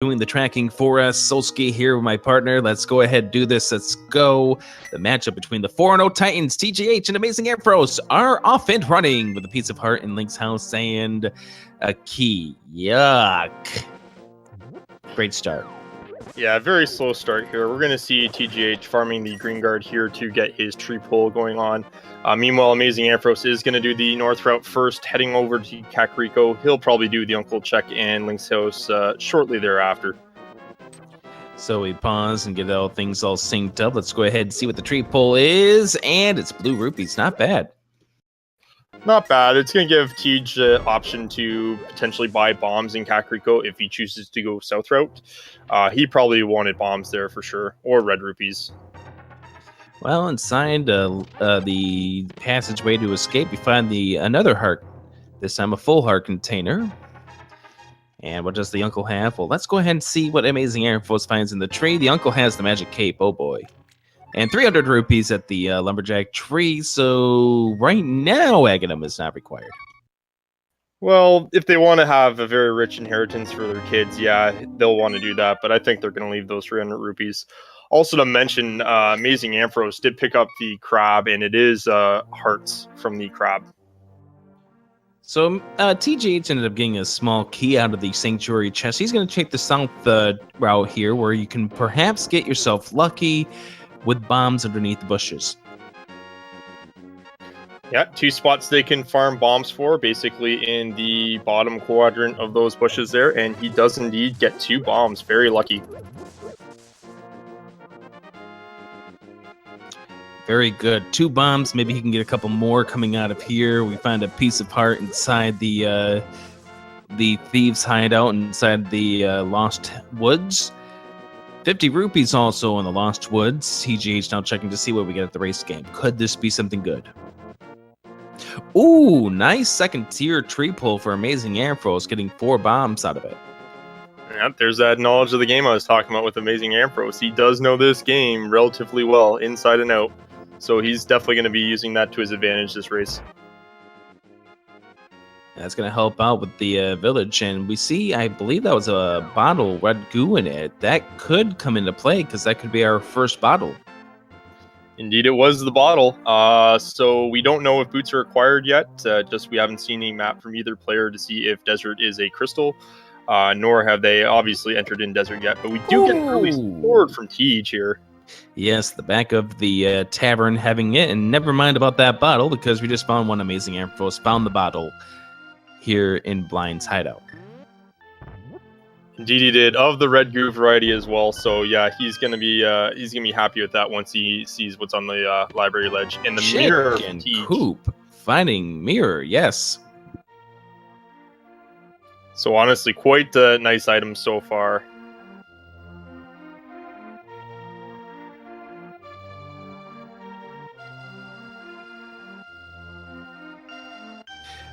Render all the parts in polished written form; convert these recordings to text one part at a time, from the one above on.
doing the tracking for us. Solski here with my partner. Let's go ahead and do this. Let's go. The matchup between the 4-0 Titans, TGH, and AmazingAmpharos are off and running with a piece of heart in Link's house and a key. Yuck. Great start. Yeah, very slow start here. We're going to see TGH farming the green guard here to get his tree pull going on. Meanwhile, AmazingAmpharos is going to do the north route first, heading over to Kakariko. He'll probably do the Uncle Check and Link's house shortly thereafter. So we pause and get all things all synced up. Let's go ahead and see what the tree pull is, and it's blue rupees. Not bad. Not bad. It's going to give Tej the option to potentially buy bombs in Kakariko if he chooses to go south route. He probably wanted bombs there for sure, or red rupees. Well, inside the passageway to escape, we find another heart. This time a full heart container. And what does the uncle have? Well, let's go ahead and see what AmazingAmpharos finds in the tree. The uncle has the magic cape. Oh boy. And 300 rupees at the lumberjack tree. So right now, Aghanim is not required. Well, if they want to have a very rich inheritance for their kids, yeah, they'll want to do that. But I think they're going to leave those 300 rupees. Also to mention, AmazingAmpharos did pick up the crab, and it is hearts from the crab. So TGH ended up getting a small key out of the sanctuary chest. He's going to take the south route here, where you can perhaps get yourself lucky with bombs underneath the bushes. Yeah, 2 spots they can farm bombs for, basically in the bottom quadrant of those bushes there, and he does indeed get 2 bombs. Very lucky. Very good. 2 bombs. Maybe he can get a couple more coming out of here. We find a piece of heart inside the thieves' hideout inside the Lost Woods. 50 rupees also in the Lost Woods. TGH now checking to see what we get at the race game. Could this be something good? Ooh, nice second tier tree pull for AmazingAmpharos, getting 4 bombs out of it. Yep, there's that knowledge of the game I was talking about with AmazingAmpharos. He does know this game relatively well, inside and out. So he's definitely going to be using that to his advantage this race. That's going to help out with the village. And we see, I believe that was a bottle, red goo in it. That could come into play because that could be our first bottle. Indeed, it was the bottle. So we don't know if boots are acquired yet. Just we haven't seen any map from either player to see if desert is a crystal. Nor have they obviously entered in desert yet. But we do get an early sword from Tej here. Yes, the back of the tavern having it. And never mind about that bottle, because we just found one. AmazingAmpharos found the bottle here in Blind's hideout. Indeed, he did, of the red goo variety as well. So yeah, he's gonna be happy with that once he sees what's on the library ledge. And the mirror and Coop finding mirror, yes. So honestly, quite a nice item so far.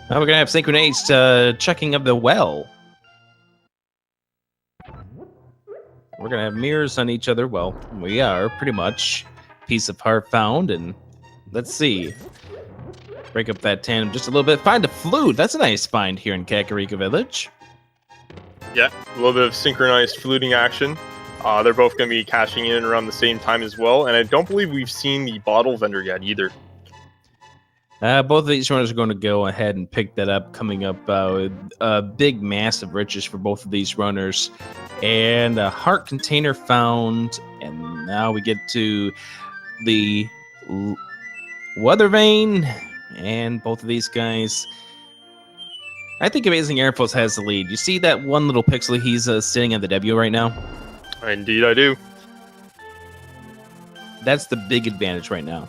Now we're gonna have synchronized checking of the well. We're gonna have mirrors on each other. Well, we are pretty much. Piece of heart found, and let's see. Break up that tandem just a little bit. Find a flute. That's a nice find here in Kakariko Village. Yeah, a little bit of synchronized fluting action. They're both going to be cashing in around the same time as well, and I don't believe we've seen the bottle vendor yet either. Both of these runners are going to go ahead and pick that up. Coming up, a big mass of riches for both of these runners. And a heart container found. And now we get to the weather vane. And both of these guys, I think AmazingAmpharos has the lead. You see that one little pixel he's sitting on the W right now? Indeed, I do. That's the big advantage right now.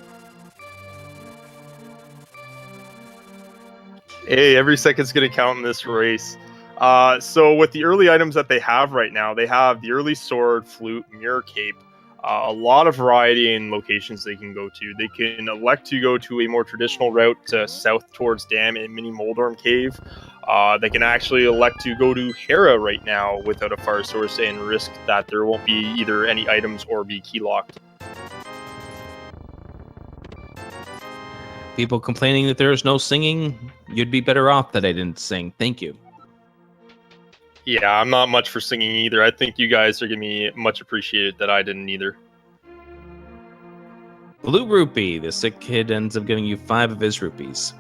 Hey, every second's going to count in this race. So with the early items that they have right now, they have the early sword, flute, mirror cape, a lot of variety in locations they can go to. They can elect to go to a more traditional route south towards Dam and Mini Moldorm Cave. They can actually elect to go to Hera right now without a fire source and risk that there won't be either any items or be key locked. People complaining that there is no singing, you'd be better off that I didn't sing. Thank you. Yeah, I'm not much for singing either. I think you guys are giving me much appreciated that I didn't either. Blue rupee. The sick kid ends up giving you 5 of his rupees.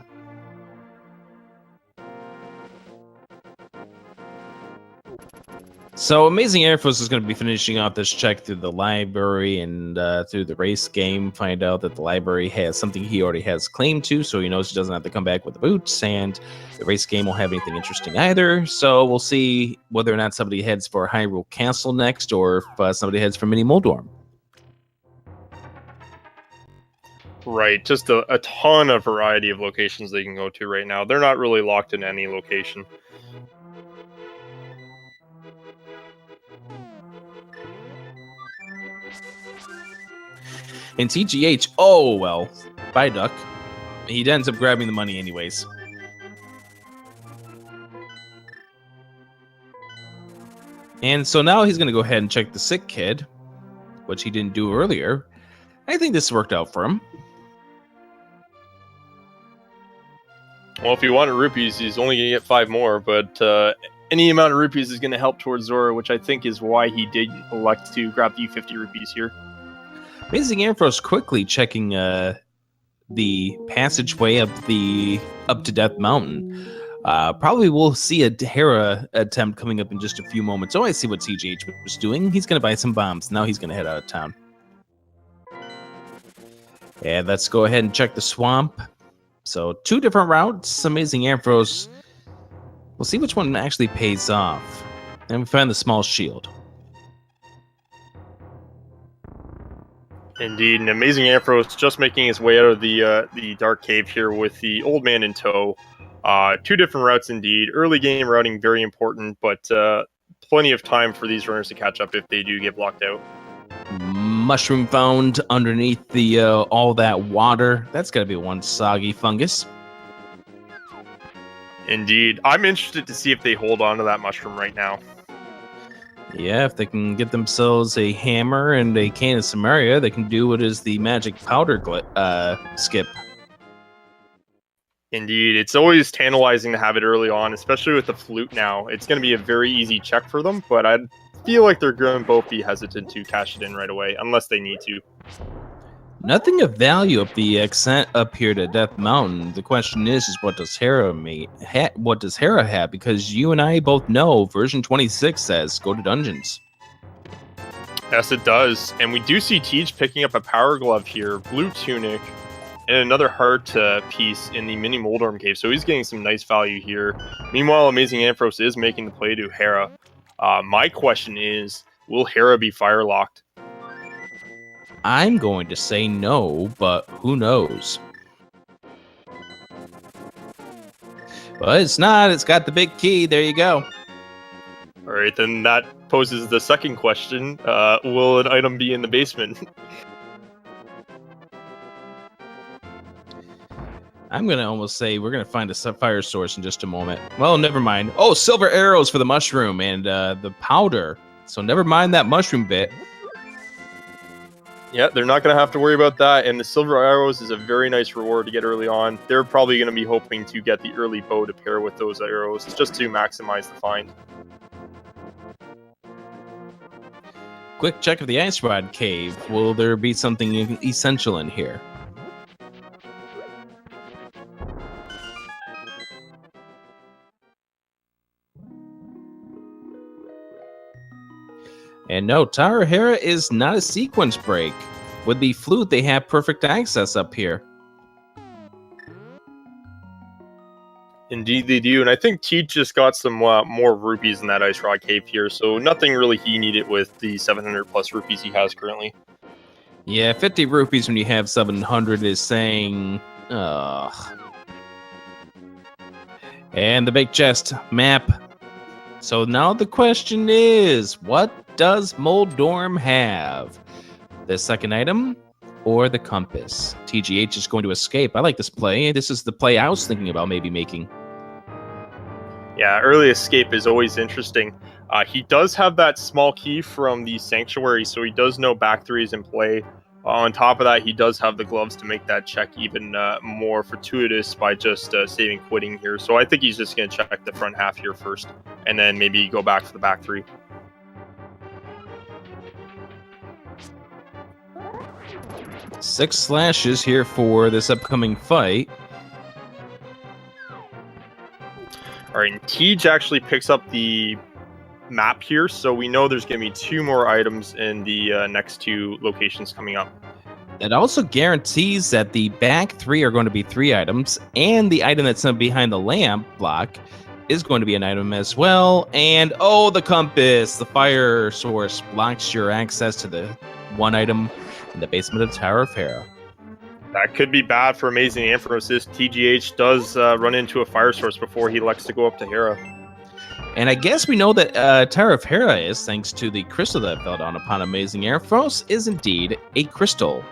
So AmazingAmpharos is going to be finishing off this check through the library and through the race game. Find out that the library has something he already has claim to, so he knows he doesn't have to come back with the boots, and the race game won't have anything interesting either. So we'll see whether or not somebody heads for Hyrule Castle next, or if somebody heads for Mini Moldorm. Right, just a ton of variety of locations they can go to right now. They're not really locked in any location. In TGH, oh well, bye duck. He ends up grabbing the money anyways. And so now he's going to go ahead and check the sick kid, which he didn't do earlier. I think this worked out for him. Well, if he wanted rupees, he's only going to get 5 more, but any amount of rupees is going to help towards Zora, which I think is why he did elect to grab the 50 rupees here. AmazingAmpharos quickly checking the passageway up to Death Mountain. Probably we'll see a Hera attempt coming up in just a few moments. Oh, I see what TGH was doing. He's going to buy some bombs. Now he's going to head out of town. And let's go ahead and check the swamp. So 2 different routes. AmazingAmpharos. We'll see which one actually pays off. And we find the small shield. Indeed, and AmazingAmpharos just making his way out of the dark cave here with the old man in tow. 2 different routes indeed. Early game routing very important, but plenty of time for these runners to catch up if they do get blocked out. Mushroom found underneath the all that water. That's got to be one soggy fungus. Indeed, I'm interested to see if they hold on to that mushroom right now. Yeah, if they can get themselves a hammer and a can of Samaria, they can do what is the magic powder skip. Indeed, it's always tantalizing to have it early on, especially with the flute now. It's going to be a very easy check for them, but I feel like they're going to both be hesitant to cash it in right away, unless they need to. Nothing of value up the ascent up here to Death Mountain. The question is what does Hera what does Hera have? Because you and I both know version 26 says go to dungeons. Yes, it does. And we do see Tej picking up a power glove here, blue tunic, and another heart piece in the Mini Moldorm cave. So he's getting some nice value here. Meanwhile, AmazingAmpharos is making the play to Hera. My question is, will Hera be fire locked? I'm going to say no, but who knows? But it's not. It's got the big key. There you go. All right, then that poses the second question. Will an item be in the basement? I'm going to almost say we're going to find a fire source in just a moment. Well, never mind. Oh, silver arrows for the mushroom and the powder. So never mind that mushroom bit. Yeah, they're not going to have to worry about that, and the silver arrows is a very nice reward to get early on. They're probably going to be hoping to get the early bow to pair with those arrows, just to maximize the find. Quick check of the Ice Rod Cave. Will there be something essential in here? And no, Tara Hera is not a sequence break. With the flute, they have perfect access up here. Indeed they do, and I think Tej just got some more rupees in that Ice Rod Cave here, so nothing really he needed with the 700 plus rupees he has currently. Yeah, 50 rupees when you have 700 is saying... And the big chest map. So now the question is, what does Moldorm have? The second item or the compass? TGH is going to escape. I like this play. This is the play I was thinking about maybe making. Yeah, early escape is always interesting. He does have that small key from the Sanctuary, so he does know back 3 is in play. On top of that, he does have the gloves to make that check even more fortuitous by just saving quitting here. So I think he's just going to check the front half here first, and then maybe go back for the back 3. Six slashes here for this upcoming fight. All right, and TGH actually picks up the map here, so we know there's going to be 2 more items in the next 2 locations coming up. It also guarantees that the back 3 are going to be 3 items, and the item that's behind the lamp block is going to be an item as well. And oh, the compass, the fire source blocks your access to the 1 item in the basement of the Tower of Hera. That could be bad for AmazingAmpharos. This TGH does run into a fire source before he elects to go up to Hera. And I guess we know that Tower of Hera is, thanks to the crystal that fell down upon AmazingAmpharos, is indeed a crystal.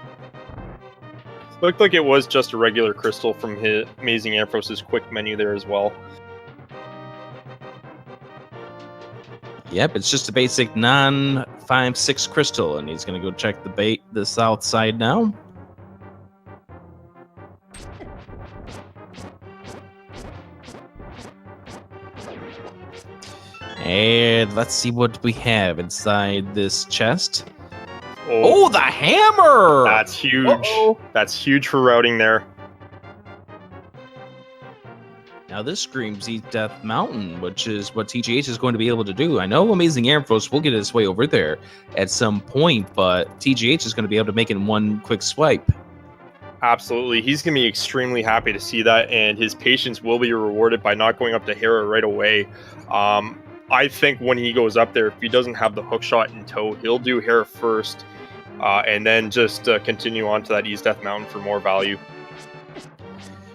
Looked like it was just a regular crystal from his AmazingAmpharos' quick menu there as well. Yep, it's just a basic non-5/6 crystal, and he's going to go check the south side now. And let's see what we have inside this chest. Oh, the hammer! That's huge. Uh-oh. That's huge for routing there. Now this screams Eat Death Mountain, which is what TGH is going to be able to do. I know AmazingAmpharos will get his way over there at some point, but TGH is going to be able to make it in one quick swipe. Absolutely. He's going to be extremely happy to see that, and his patience will be rewarded by not going up to Hera right away. I think when he goes up there, if he doesn't have the hook shot in tow, he'll do Hera first, and then just continue on to that East Death Mountain for more value.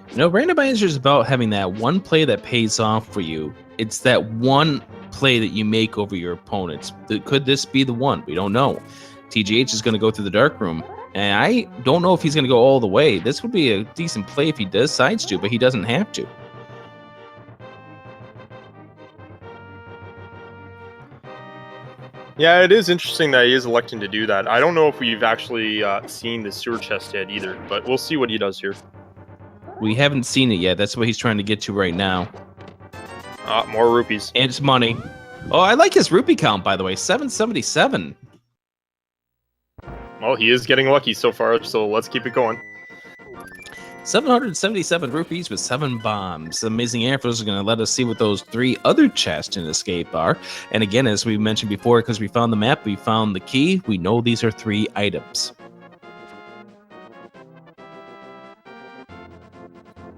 You know, Randomizer is about having that one play that pays off for you. It's that one play that you make over your opponents. Could this be the one? We don't know. TGH is going to go through the dark room, and I don't know if he's going to go all the way. This would be a decent play if he decides to, but he doesn't have to. Yeah, it is interesting that he is electing to do that. I don't know if we've actually seen the sewer chest yet either, but we'll see what he does here. We haven't seen it yet. That's what he's trying to get to right now. More rupees. And it's money. Oh, I like his rupee count, by the way. 777. Well, he is getting lucky so far, so let's keep it going. 777 rupees with 7 bombs. AmazingAmpharos is going to let us see what those 3 other chests in escape are. And again, as we mentioned before, because we found the map, we found the key, we know these are 3 items.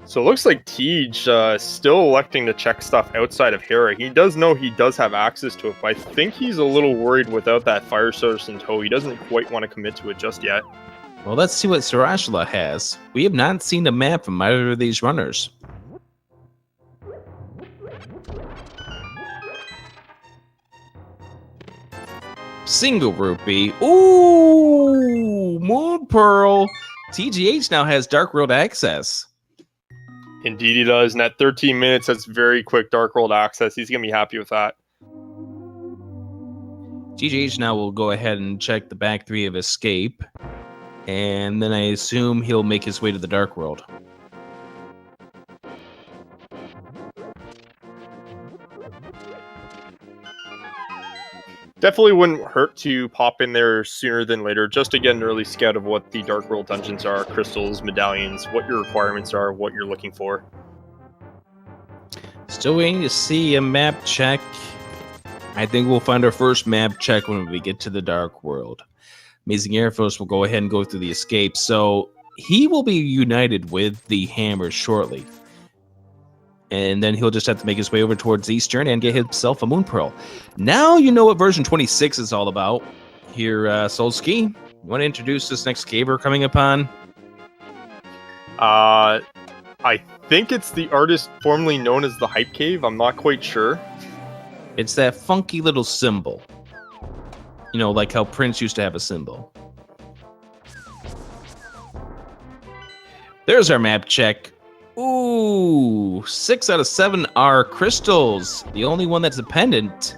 So it looks like Tej still electing to check stuff outside of Hera. He does know he does have access to it, but I think he's a little worried without that fire source in tow. He doesn't quite want to commit to it just yet. Well, let's see what Sarashla has. We have not seen a map from either of these runners. Single rupee. Ooh, Moon Pearl. TGH now has Dark World access. Indeed he does, and at 13 minutes, that's very quick Dark World access. He's going to be happy with that. TGH now will go ahead and check the back 3 of Escape. And then I assume he'll make his way to the Dark World. Definitely wouldn't hurt to pop in there sooner than later, just to get an early scout of what the Dark World dungeons are, crystals, medallions, what your requirements are, what you're looking for. Still waiting to see a map check. I think we'll find our first map check when we get to the Dark World. AmazingAmpharos will go ahead and go through the escape, so he will be united with the hammer shortly. And then he'll just have to make his way over towards Eastern and get himself a Moon Pearl. Now you know what version 26 is all about. Here, Solsky, you want to introduce this next cave we're coming upon? I think it's the artist formerly known as the Hype Cave. I'm not quite sure. It's that funky little symbol. You know, like how Prince used to have a symbol. There's our map check. Ooh, 6 out of 7 are crystals. The only one that's a pendant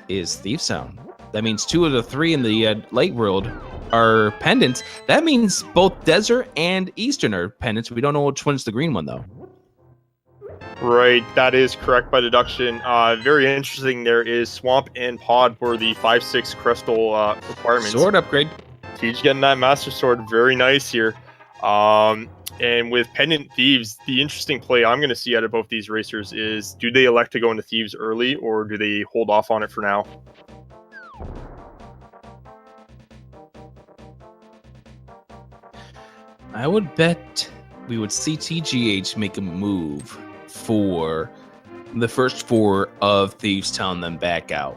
is Thief Sound. That means 2 of the 3 in the light world are pendants. That means both desert and eastern are pendants. We don't know which one's the green one, though. Right, that is correct by deduction. Very interesting. There is swamp and pod for the 5/6 crystal requirements. Sword upgrade. TG getting that master sword, very nice here. And with pendant thieves, the interesting play I'm going to see out of both these racers is: do they elect to go into thieves early, or do they hold off on it for now? I would bet we would see TGH make a move for the first 4 of Thieves Town, then back out.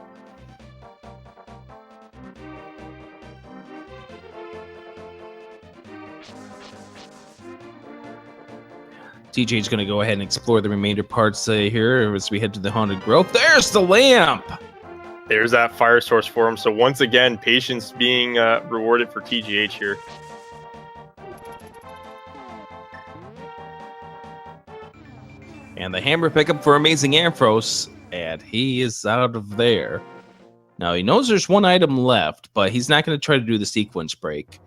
TGH is going to go ahead and explore the remainder parts here as we head to the Haunted Grove. There's the lamp! There's that fire source for him. So once again, patience being rewarded for TGH here. And the hammer pickup for AmazingAmpharos, and he is out of there. Now, he knows there's one item left, but he's not going to try to do the sequence break.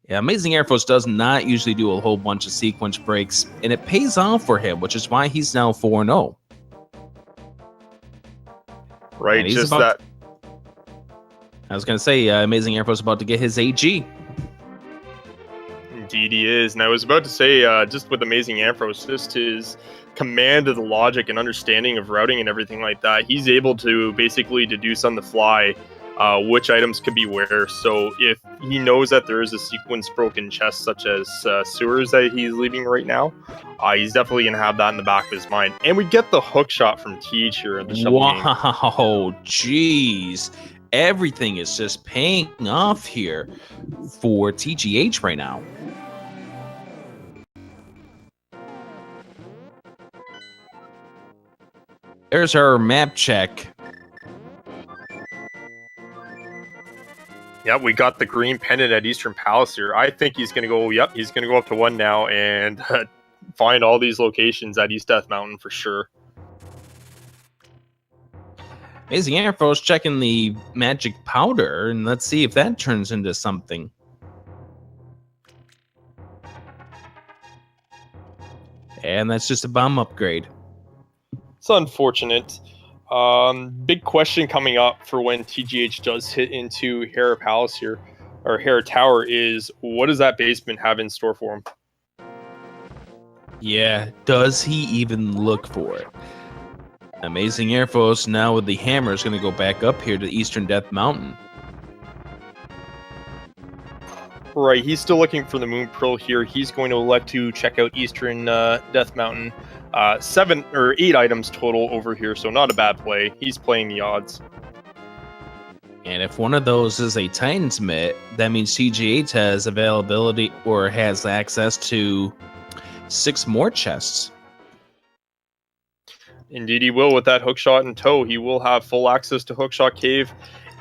Yeah, AmazingAmpharos does not usually do a whole bunch of sequence breaks, and it pays off for him, which is why he's now 4-0. Right, just that. I was going to say, AmazingAmpharos is about to get his AG. Indeed he is. And I was about to say, just with AmazingAmpharos, just his command of the logic and understanding of routing and everything like that, he's able to basically deduce on the fly which items could be where. So if he knows that there is a sequence broken chest such as sewers that he's leaving right now, he's definitely going to have that in the back of his mind. And we get the hook shot from Teach here in the shovel game. Wow, jeez. Everything is just paying off here for TGH right now. There's our map check. Yep, we got the green pendant at Eastern Palace here. I think he's going to go, he's going to go up to 1 now and find all these locations at East Death Mountain for sure. AmazingAmpharos checking the magic powder, and let's see if that turns into something. And that's just a bomb upgrade. It's unfortunate. Big question coming up for when TGH does hit into Hera Palace here, or Hera Tower, is what does that basement have in store for him? Yeah, does he even look for it? AmazingAmpharos now with the hammer is going to go back up here to Eastern Death Mountain. Right, he's still looking for the Moon Pearl here. He's going to elect to check out Eastern Death Mountain. 7 or 8 items total over here, so not a bad play. He's playing the odds. And if one of those is a Titan's Mitt, that means TGH has availability or has access to 6 more chests. Indeed he will with that hookshot in tow. He will have full access to Hookshot Cave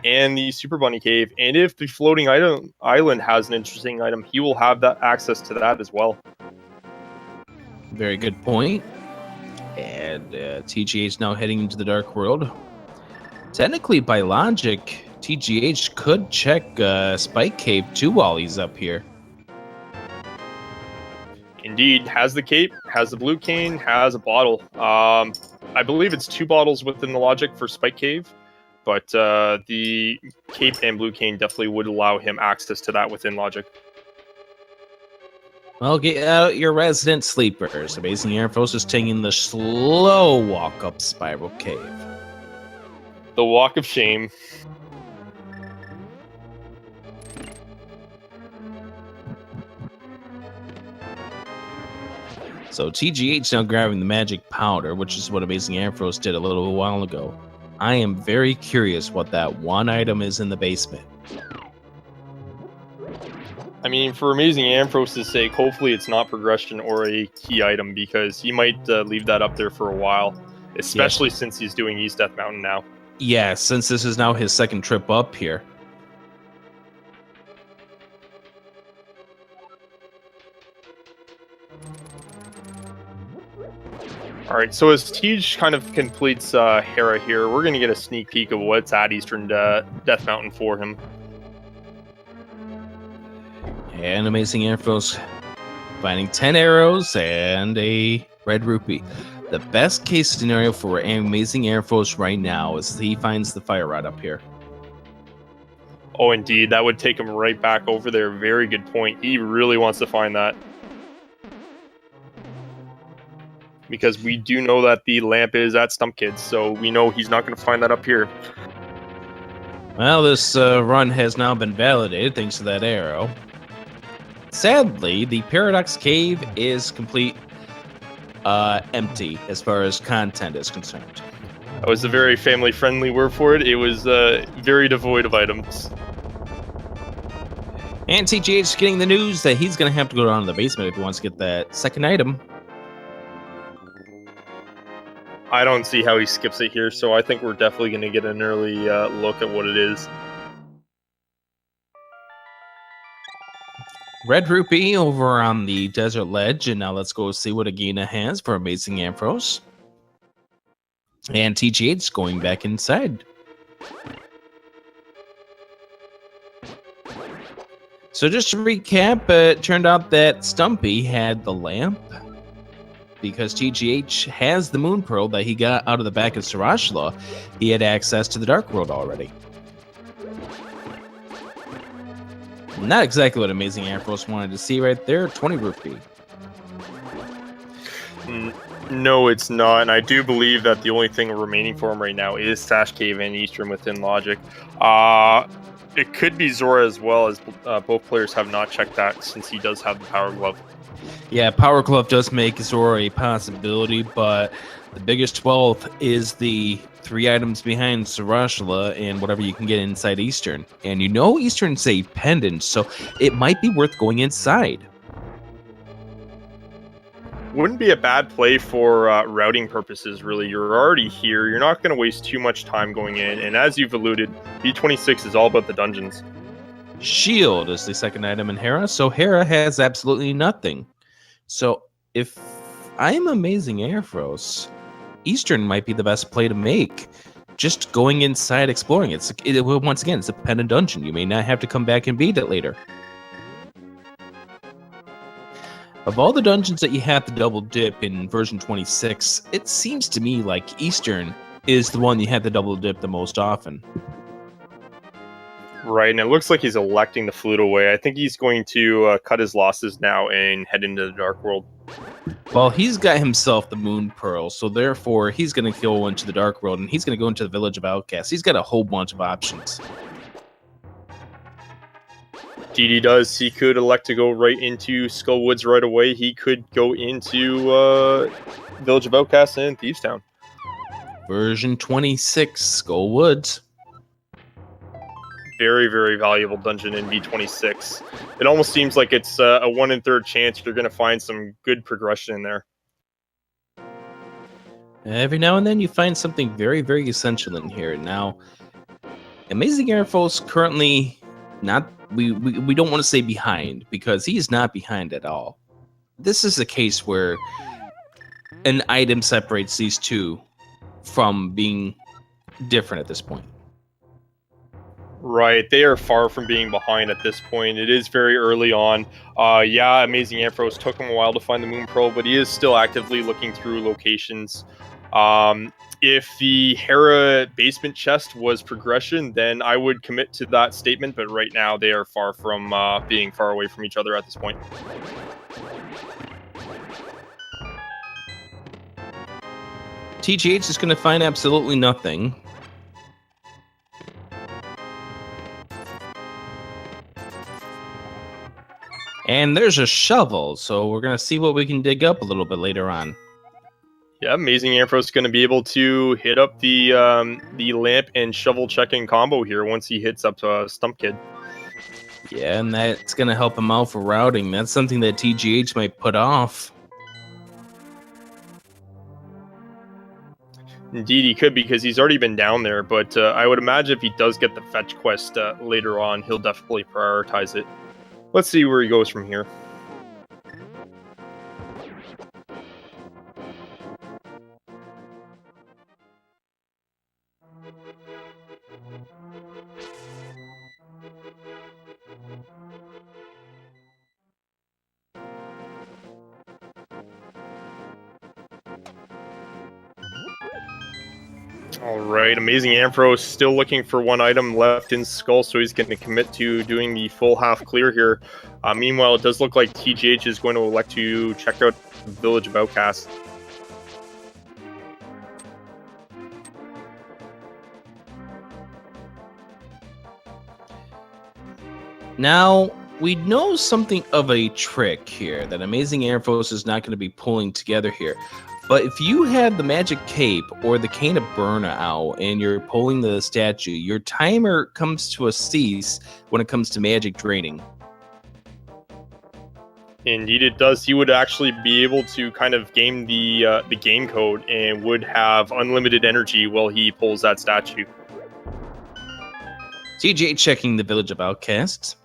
and the Super Bunny Cave. And if the floating island has an interesting item, he will have that access to that as well. Very good point. And TGH now heading into the Dark World. Technically, by logic, TGH could check Spike Cave too while he's up here. Indeed, has the cape, has the blue cane, has a bottle. I believe it's 2 bottles within the logic for Spike Cave, but the cape and blue cane definitely would allow him access to that within logic. Well, get out your resident sleepers. AmazingAmpharos is taking the slow walk up Spiral Cave. The walk of shame. So TGH now grabbing the magic powder, which is what AmazingAmpharos did a little while ago. I am very curious what that one item is in the basement. I mean, for AmazingAmpharos' sake, hopefully it's not progression or a key item, because he might leave that up there for a while, especially since he's doing East Death Mountain now. Yeah, since this is now his second trip up here. All right, so as Tej kind of completes Hera here, we're going to get a sneak peek of what's at Eastern Death Mountain for him. And AmazingAmpharos finding 10 arrows and a red rupee. The best case scenario for AmazingAmpharos right now is he finds the fire rod up here. Oh, indeed. That would take him right back over there. Very good point. He really wants to find that. Because we do know that the lamp is at Stump Kids, so we know he's not going to find that up here. Well, this run has now been validated thanks to that arrow. Sadly, the Paradox Cave is complete empty as far as content is concerned. That was a very family-friendly word for it. It was very devoid of items. And TGH is getting the news that he's going to have to go down to the basement if he wants to get that second item. I don't see how he skips it here, so I think we're definitely going to get an early look at what it is. Red rupee over on the desert ledge, and now let's go see what Agina has for AmazingAmpharos. And TGH going back inside. So just to recap, it turned out that Stumpy had the lamp because TGH has the moon pearl that he got out of the back of Sarashla. He had access to the Dark World already. Not exactly what AmazingAmpharos wanted to see right there. 20 rupee. No, it's not, and I do believe that the only thing remaining for him right now is Sash Cave and Eastern within Logic. It could be Zora as well, as both players have not checked that since he does have the Power Glove. Yeah, Power Glove does make Zora a possibility, but the biggest 12th is the 3 items behind Sarashla and whatever you can get inside Eastern. And you know Eastern's a pendant, so it might be worth going inside. Wouldn't be a bad play for routing purposes, really. You're already here. You're not going to waste too much time going in. And as you've alluded, B26 is all about the dungeons. Shield is the second item in Hera, so Hera has absolutely nothing. So if I'm AmazingAmpharos, Eastern might be the best play to make. Just going inside exploring. Once again, it's a pendant dungeon. You may not have to come back and beat it later. Of all the dungeons that you have to double dip in version 26, it seems to me like Eastern is the one you have to double dip the most often. Right, and it looks like he's electing the flute away. I think he's going to cut his losses now and head into the Dark World. Well, he's got himself the Moon Pearl, so therefore he's going to go into the Dark World, and he's going to go into the Village of Outcasts. He's got a whole bunch of options. DD does. He could elect to go right into Skull Woods right away. He could go into Village of Outcasts and Thieves Town. Version 26, Skull Woods. Very, very valuable dungeon in B26. It almost seems like it's a 1 in 3 chance you're going to find some good progression in there. Every now and then you find something very, very essential in here. Now, AmazingAmpharos currently not... We don't want to say behind, because he's not behind at all. This is a case where an item separates these two from being different at this point. Right, they are far from being behind at this point. It is very early on. Yeah, AmazingAmpharos took him a while to find the Moon Pearl, but he is still actively looking through locations. If the Hera basement chest was progression, then I would commit to that statement, but right now they are far from being far away from each other at this point. TGH is going to find absolutely nothing. And there's a shovel, so we're going to see what we can dig up a little bit later on. Yeah, AmazingAmpharos is going to be able to hit up the lamp and shovel checking combo here once he hits up Stump Kid. Yeah, and that's going to help him out for routing. That's something that TGH might put off. Indeed, he could, because he's already been down there, but I would imagine if he does get the fetch quest later on, he'll definitely prioritize it. Let's see where he goes from here. All right, AmazingAmpharos still looking for one item left in Skull, so he's going to commit to doing the full half clear here. Meanwhile, it does look like TGH is going to elect to check out Village of Outcasts. Now, we know something of a trick here that AmazingAmpharos is not going to be pulling together here. But if you have the magic cape or the cane of burn out and you're pulling the statue, your timer comes to a cease when it comes to magic draining. Indeed, it does. He would actually be able to kind of game the game code and would have unlimited energy while he pulls that statue. TGH checking the Village of Outcasts.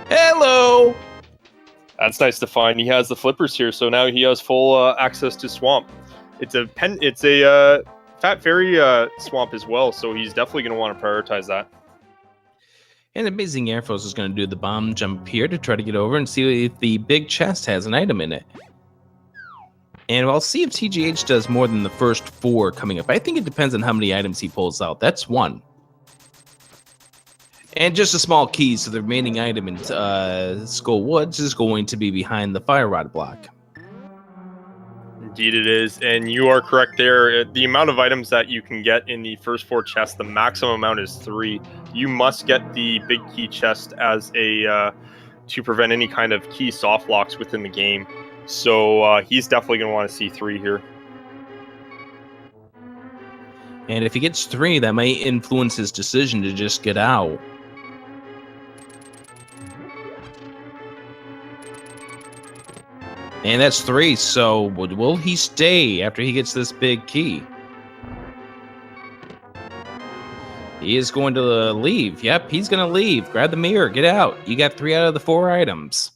Hello! That's nice to find. He has the flippers here, so now he has full access to swamp. It's a fat fairy swamp as well, so he's definitely going to want to prioritize that. And AmazingAmpharos is going to do the bomb jump here to try to get over and see if the big chest has an item in it. And I'll see if TGH does more than the first 4 coming up. I think it depends on how many items he pulls out. That's 1. And just a small key, so the remaining item in Skull Woods is going to be behind the fire rod block. Indeed it is, and you are correct there. The amount of items that you can get in the first 4 chests, the maximum amount is 3. You must get the big key chest as a to prevent any kind of key soft locks within the game. So he's definitely going to want to see 3 here. And if he gets 3, that may influence his decision to just get out. And that's 3, so will he stay after he gets this big key? He is going to leave. Yep, he's going to leave. Grab the mirror. Get out. You got 3 out of the 4 items.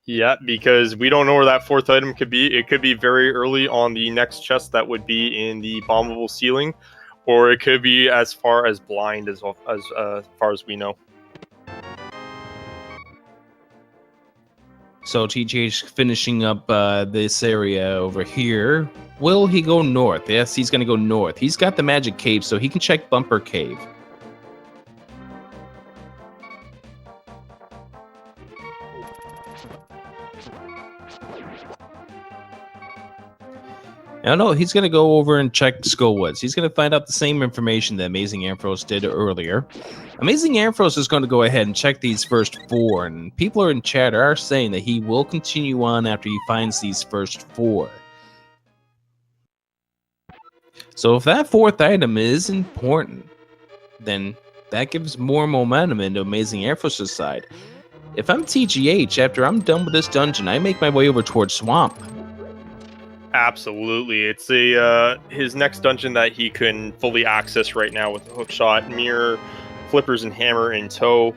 Yeah, because we don't know where that 4th item could be. It could be very early on the next chest that would be in the bombable ceiling, or it could be as far as blind as far as we know. So TGH finishing up this area over here. Will he go north? Yes, he's going to go north. He's got the magic cave, so he can check Bumper Cave. No, he's going to go over and check Skull Woods. He's going to find out the same information that AmazingAmpharos did earlier. AmazingAmpharos is going to go ahead and check these first 4, and people in chat are saying that he will continue on after he finds these first 4. So if that 4th item is important, then that gives more momentum into AmazingAmpharos' side. If I'm TGH, after I'm done with this dungeon, I make my way over towards Swamp. Absolutely. It's his next dungeon that he can fully access right now with the hookshot, mirror, flippers, and hammer in tow.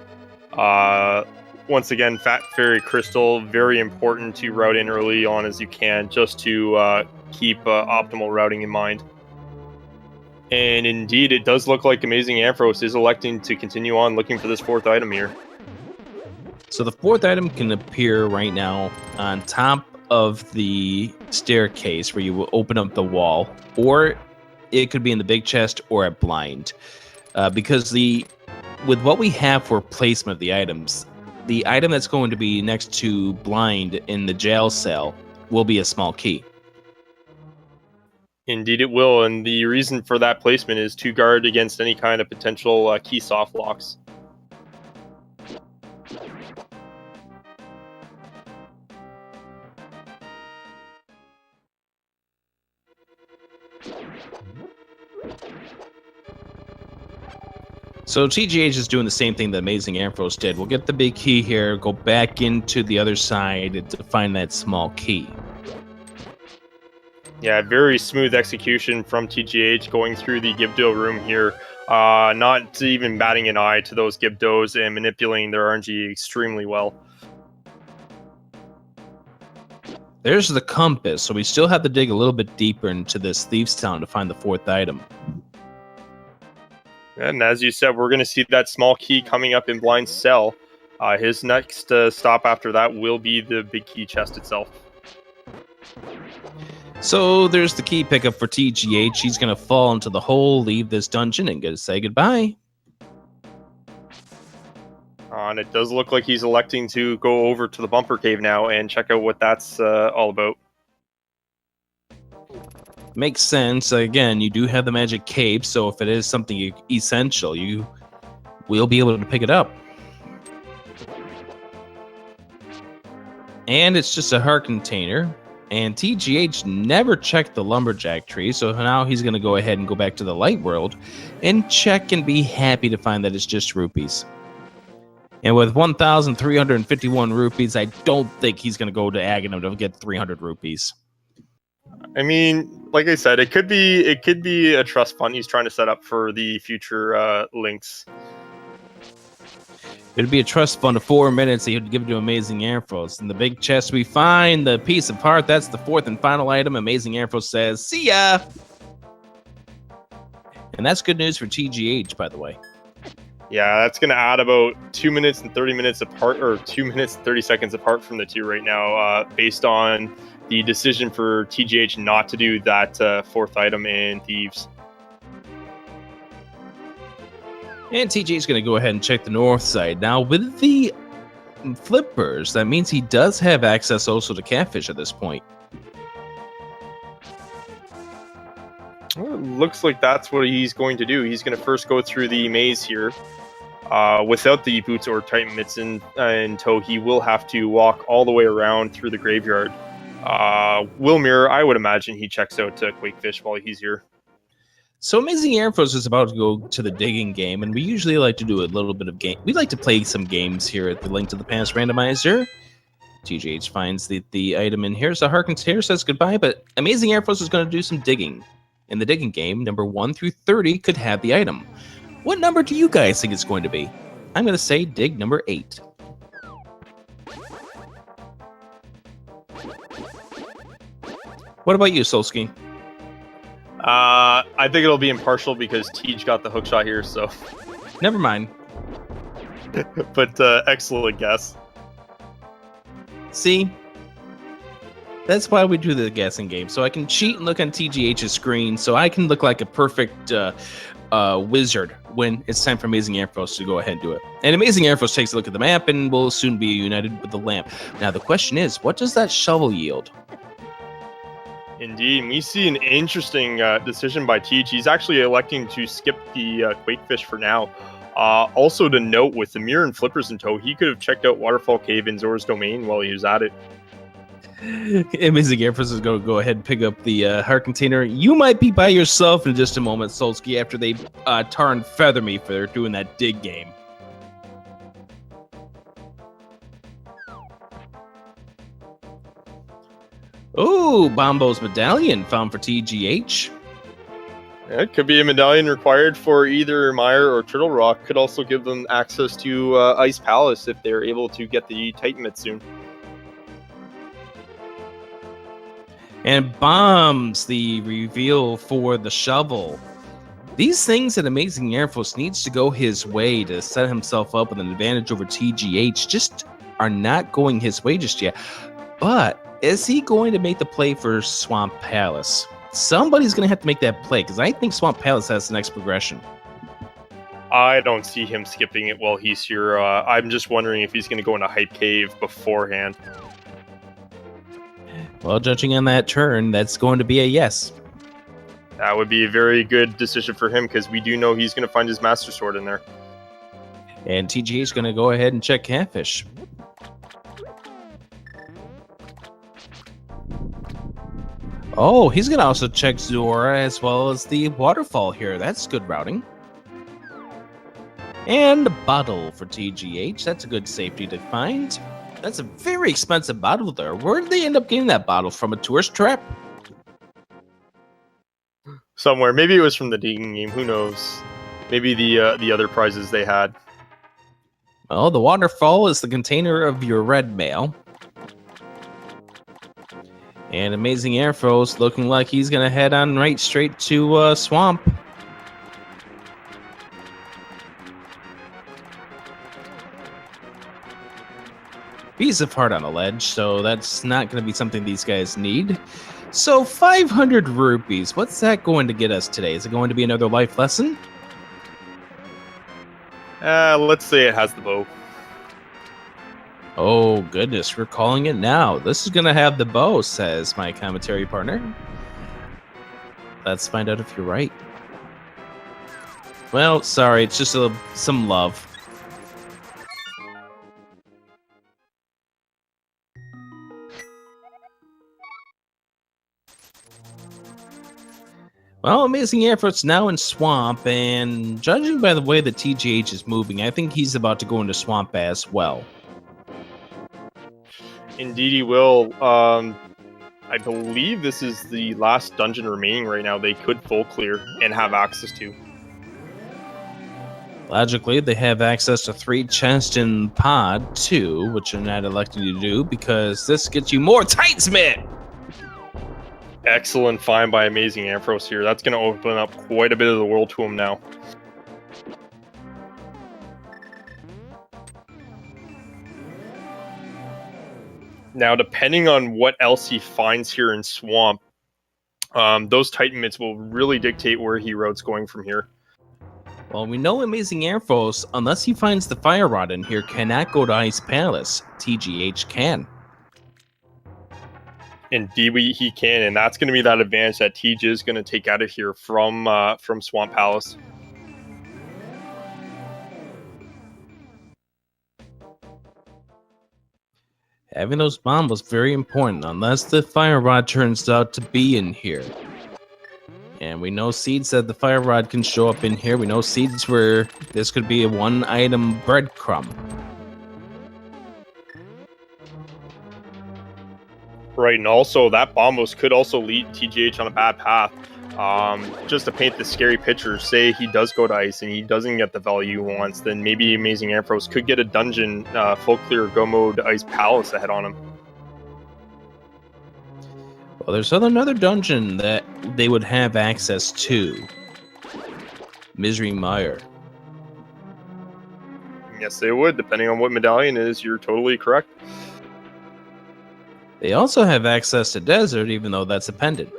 Once again, Fat Fairy Crystal, very important to route in early on as you can, just to keep optimal routing in mind. And indeed, it does look like AmazingAmpharos is electing to continue on looking for this 4th item here. So the 4th item can appear right now on top of the staircase where you will open up the wall, or it could be in the big chest or at blind. Because with what we have for placement of the items, the item that's going to be next to blind in the jail cell will be a small key. Indeed it will, and the reason for that placement is to guard against any kind of potential key soft locks. So TGH is doing the same thing that AmazingAmpharos did. We'll get the big key here, go back into the other side to find that small key. Yeah, very smooth execution from TGH going through the Gibdo room here. Not even batting an eye to those Gibdos and manipulating their RNG extremely well. There's the compass, so we still have to dig a little bit deeper into this Thieves' Town to find the 4th item. And as you said, we're going to see that small key coming up in Blind Cell. His next stop after that will be the big key chest itself. So there's the key pickup for TGH. He's going to fall into the hole, leave this dungeon, and get to say goodbye. And it does look like he's electing to go over to the bumper cave now and check out what that's all about. Makes sense. Again, you do have the magic cape, so if it is something essential, you will be able to pick it up. And it's just a heart container. And TGH never checked the lumberjack tree, so now he's going to go ahead and go back to the light world and check and be happy to find that it's just rupees. And with 1,351 rupees, I don't think he's going to go to Aghanim to get 300 rupees. I mean, like I said, it could be a trust fund he's trying to set up for the future links. It'd be a trust fund of 4 minutes. He would give it to AmazingAmpharos. In the big chest, we find the piece of heart. That's the fourth and final item. AmazingAmpharos says, "See ya." And that's good news for TGH, by the way. Yeah, that's going to add about 2 minutes and 30 minutes apart, or 2 minutes and 30 seconds apart from the two right now, based on the decision for TGH not to do that fourth item in Thieves. And TGH is going to go ahead and check the north side. Now, with the flippers, that means he does have access also to catfish at this point. Well, it looks like that's what he's going to do. He's going to first go through the maze here. Without the boots or titan mitts in tow, he will have to walk all the way around through the graveyard. Wilmir, I would imagine he checks out Quakefish while he's here. So AmazingAmpharos is about to go to the digging game, and we usually like to do a little bit of game. We like to play some games here at the Link to the Past Randomizer. TGH finds the item in here. So Harkins here says goodbye, but AmazingAmpharos is going to do some digging. In the digging game, number 1 through 30 could have the item. What number do you guys think it's going to be? I'm going to say dig number 8. What about you, Solsky? I think it'll be impartial because Tej got the hookshot here, so. Never mind. But excellent guess. See? That's why we do the guessing game. So I can cheat and look on TGH's screen, so I can look like a perfect wizard when it's time for AmazingAmpharos to go ahead and do it. And AmazingAmpharos takes a look at the map and will soon be united with the lamp. Now the question is, what does that shovel yield? Indeed, we see an interesting decision by Tej. He's actually electing to skip the Quakefish for now. Also to note, with the mirror and flippers in tow, he could have checked out Waterfall Cave in Zora's Domain while he was at it. AmazingAmpharos is going to go ahead and pick up the heart container. You might be by yourself in just a moment, Solsky, after they tar and feather me for doing that dig game. Oh, Bombo's medallion found for TGH. It could be a medallion required for either Mire or Turtle Rock. Could also give them access to Ice Palace if they're able to get the Titan Mitt soon. And Bombs, the reveal for the shovel. These things that AmazingAmpharos needs to go his way to set himself up with an advantage over TGH just are not going his way just yet. But is he going to make the play for Swamp Palace? Somebody's going to have to make that play, because I think Swamp Palace has the next progression. I don't see him skipping it while he's here. I'm just wondering if he's going to go into Hype Cave beforehand. Well, judging on that turn, that's going to be a yes. That would be a very good decision for him, because we do know he's going to find his Master Sword in there. And TGH is going to go ahead and check Catfish. Oh, he's going to also check Zora as well as the waterfall here. That's good routing. And a bottle for TGH. That's a good safety to find. That's a very expensive bottle there. Where did they end up getting that bottle from? A tourist trap? Somewhere. Maybe it was from the digging game. Who knows? Maybe the other prizes they had. Well, the waterfall is the container of your red mail. And AmazingAmpharos looking like he's going to head on right straight to Swamp. Piece of heart on a ledge, so that's not going to be something these guys need. So 500 rupees, what's that going to get us today? Is it going to be another life lesson? Let's say it has the bow. Oh goodness, we're calling it now. This is going to have the bow, says my commentary partner. Let's find out if you're right. Well, sorry, it's just some love. Well, AmazingAmpharos now in Swamp, and judging by the way the TGH is moving, I think he's about to go into Swamp as well. Indeed, he will. I believe this is the last dungeon remaining right now they could full clear and have access to. Logically, they have access to 3 chests in Pod 2, which they're not electing to do because this gets you more Titesmith! Excellent find by AmazingAmpharos here. That's going to open up quite a bit of the world to him now. Now, depending on what else he finds here in Swamp, those Titan mitts will really dictate where he routes going from here. Well, we know AmazingAmpharos, unless he finds the Fire Rod in here, cannot go to Ice Palace. TGH can. Indeed, he can, and that's going to be that advantage that TG is going to take out of here from Swamp Palace. Having those bombs was very important, unless the Fire Rod turns out to be in here. And we know Seed said the Fire Rod can show up in here. We know Seeds where this could be a 1-item breadcrumb. Right, and also that bombos could also lead TGH on a bad path. Just to paint the scary picture, say he does go to Ice and he doesn't get the value he wants, then maybe AmazingAmpharos could get a dungeon full clear go mode Ice Palace ahead on him. Well, there's another dungeon that they would have access to. Misery Mire. Yes, they would, depending on what medallion it is. You're totally correct. They also have access to Desert, even though that's a pendant.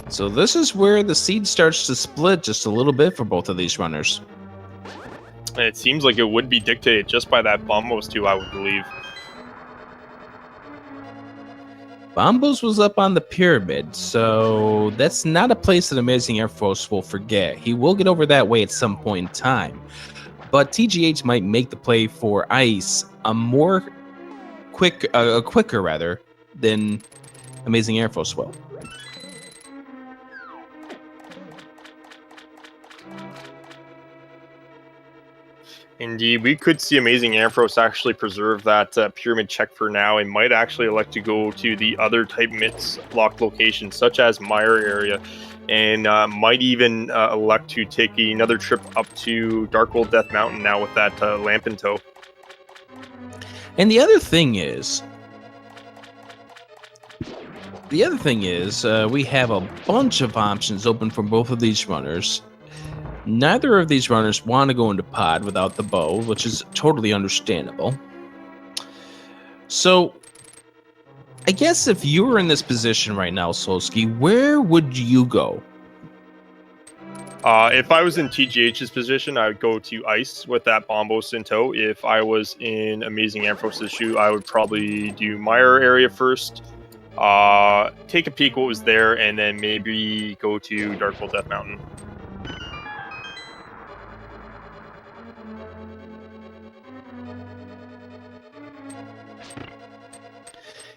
So this is where the seed starts to split just a little bit for both of these runners. And it seems like it would be dictated just by that Bombos too, I would believe. Bombos was up on the pyramid, so that's not a place that AmazingAmpharos will forget. He will get over that way at some point in time. But TGH might make the play for Ice quicker than AmazingAmpharos will. Indeed, we could see AmazingAmpharos actually preserve that pyramid check for now and might actually elect to go to the other type mitts locked locations, such as Mire area, and might even elect to take another trip up to Darkwold Death Mountain now with that lamp in tow. And the other thing is, we have a bunch of options open for both of these runners. Neither of these runners want to go into pod without the bow, which is totally understandable. So, I guess if you were in this position right now, Solsky, where would you go? If I was in TGH's position, I would go to Ice with that Bombos in tow. If I was in AmazingAmpharos' shoe, I would probably do Mire area first, take a peek what was there, and then maybe go to Darkwold Death Mountain.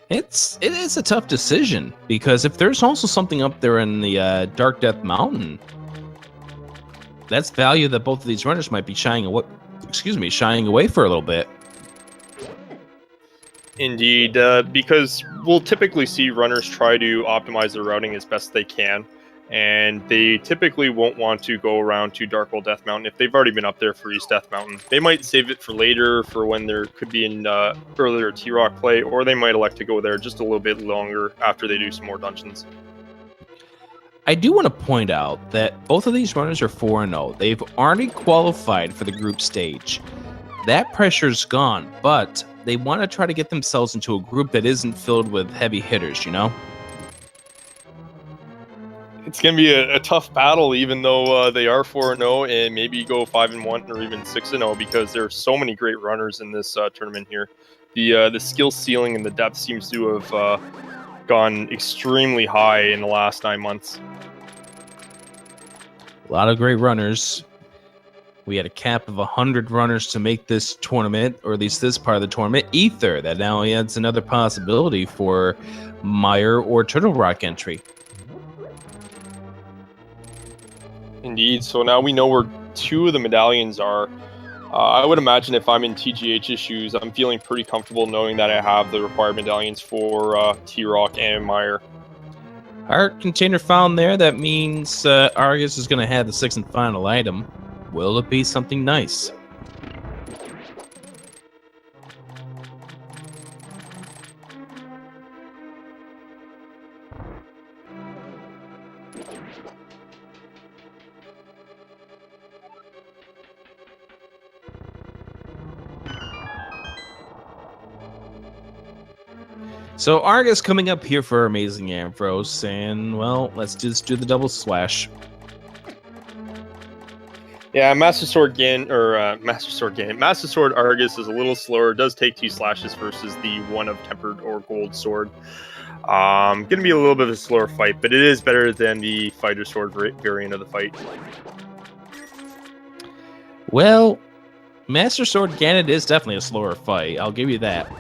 It is a tough decision, because if there's also something up there in the Dark Death Mountain, that's value that both of these runners might be shying away for a little bit. Indeed, because we'll typically see runners try to optimize their routing as best they can, and they typically won't want to go around to Darkwold Death Mountain if they've already been up there for East Death Mountain. They might save it for later, for when there could be an earlier T-Rock play, or they might elect to go there just a little bit longer after they do some more dungeons. I do want to point out that both of these runners are 4-0. They've already qualified for the group stage. That pressure's gone, but they want to try to get themselves into a group that isn't filled with heavy hitters, you know? It's going to be a tough battle, even though they are 4-0 and maybe go 5-1 or even 6-0, because there are so many great runners in this tournament here. The skill ceiling and the depth seems to have gone extremely high in the last 9 months. A lot of great runners. We had a cap of 100 runners to make this tournament, or at least this part of the tournament. Ether, that now adds another possibility for Meyer or Turtle Rock entry. Indeed. So now we know where 2 of the medallions are. I would imagine if I'm in TGH's shoes, I'm feeling pretty comfortable knowing that I have the required medallions for T-Rock and Meyer. Art container found there. That means Argus is going to have the 6th and final item. Will it be something nice? So Argus coming up here for AmazingAmpharos, and well, let's just do the double slash. Yeah, Master Sword Argus is a little slower. It does take 2 slashes versus the 1 of Tempered or Gold Sword. Going to be a little bit of a slower fight, but it is better than the Fighter Sword variant of the fight. Well, Master Sword Ganon is definitely a slower fight. I'll give you that.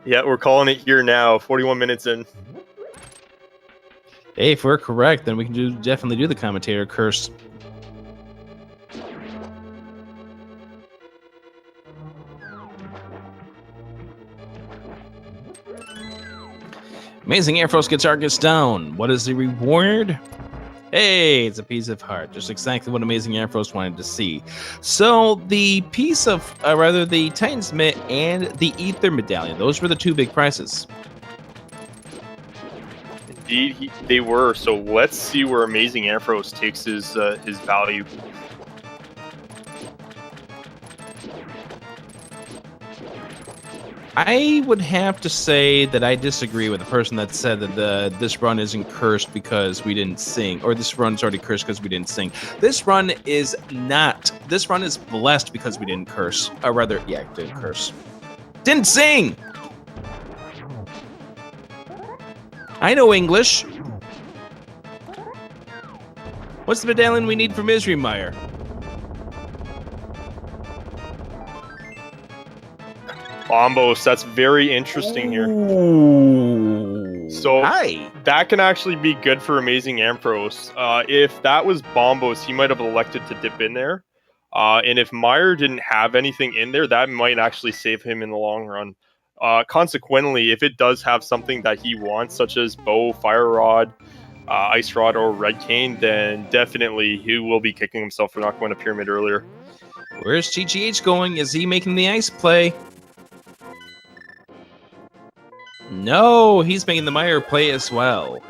Yeah, we're calling it here now, 41 minutes in. Hey, if we're correct, then we can definitely do the commentator curse. AmazingAmpharos gets Argus down. What is the reward? Hey, it's a piece of heart. Just exactly what AmazingAmpharos wanted to see. So the piece of, the Titan's Mitt and the Ether Medallion, those were the 2 big prizes. Indeed, they were. So let's see where AmazingAmpharos takes his value. I would have to say that I disagree with the person that said that this run isn't cursed because we didn't sing, or this run's already cursed because we didn't sing. This run is not. This run is blessed because we didn't curse. Or rather, yeah, didn't curse. Didn't sing! I know English. What's the medallion we need for Misery Meyer? Bombos, that's very interesting here. Ooh. So Hi. That can actually be good for Amazing-Ampharos. If that was Bombos, he might have elected to dip in there. And if Meyer didn't have anything in there, that might actually save him in the long run. Consequently, if it does have something that he wants, such as Bow, Fire Rod, Ice Rod, or Red Cane, then definitely he will be kicking himself for not going to Pyramid earlier. Where's TGH going? Is he making the ice play? No, he's making the Meyer play as well.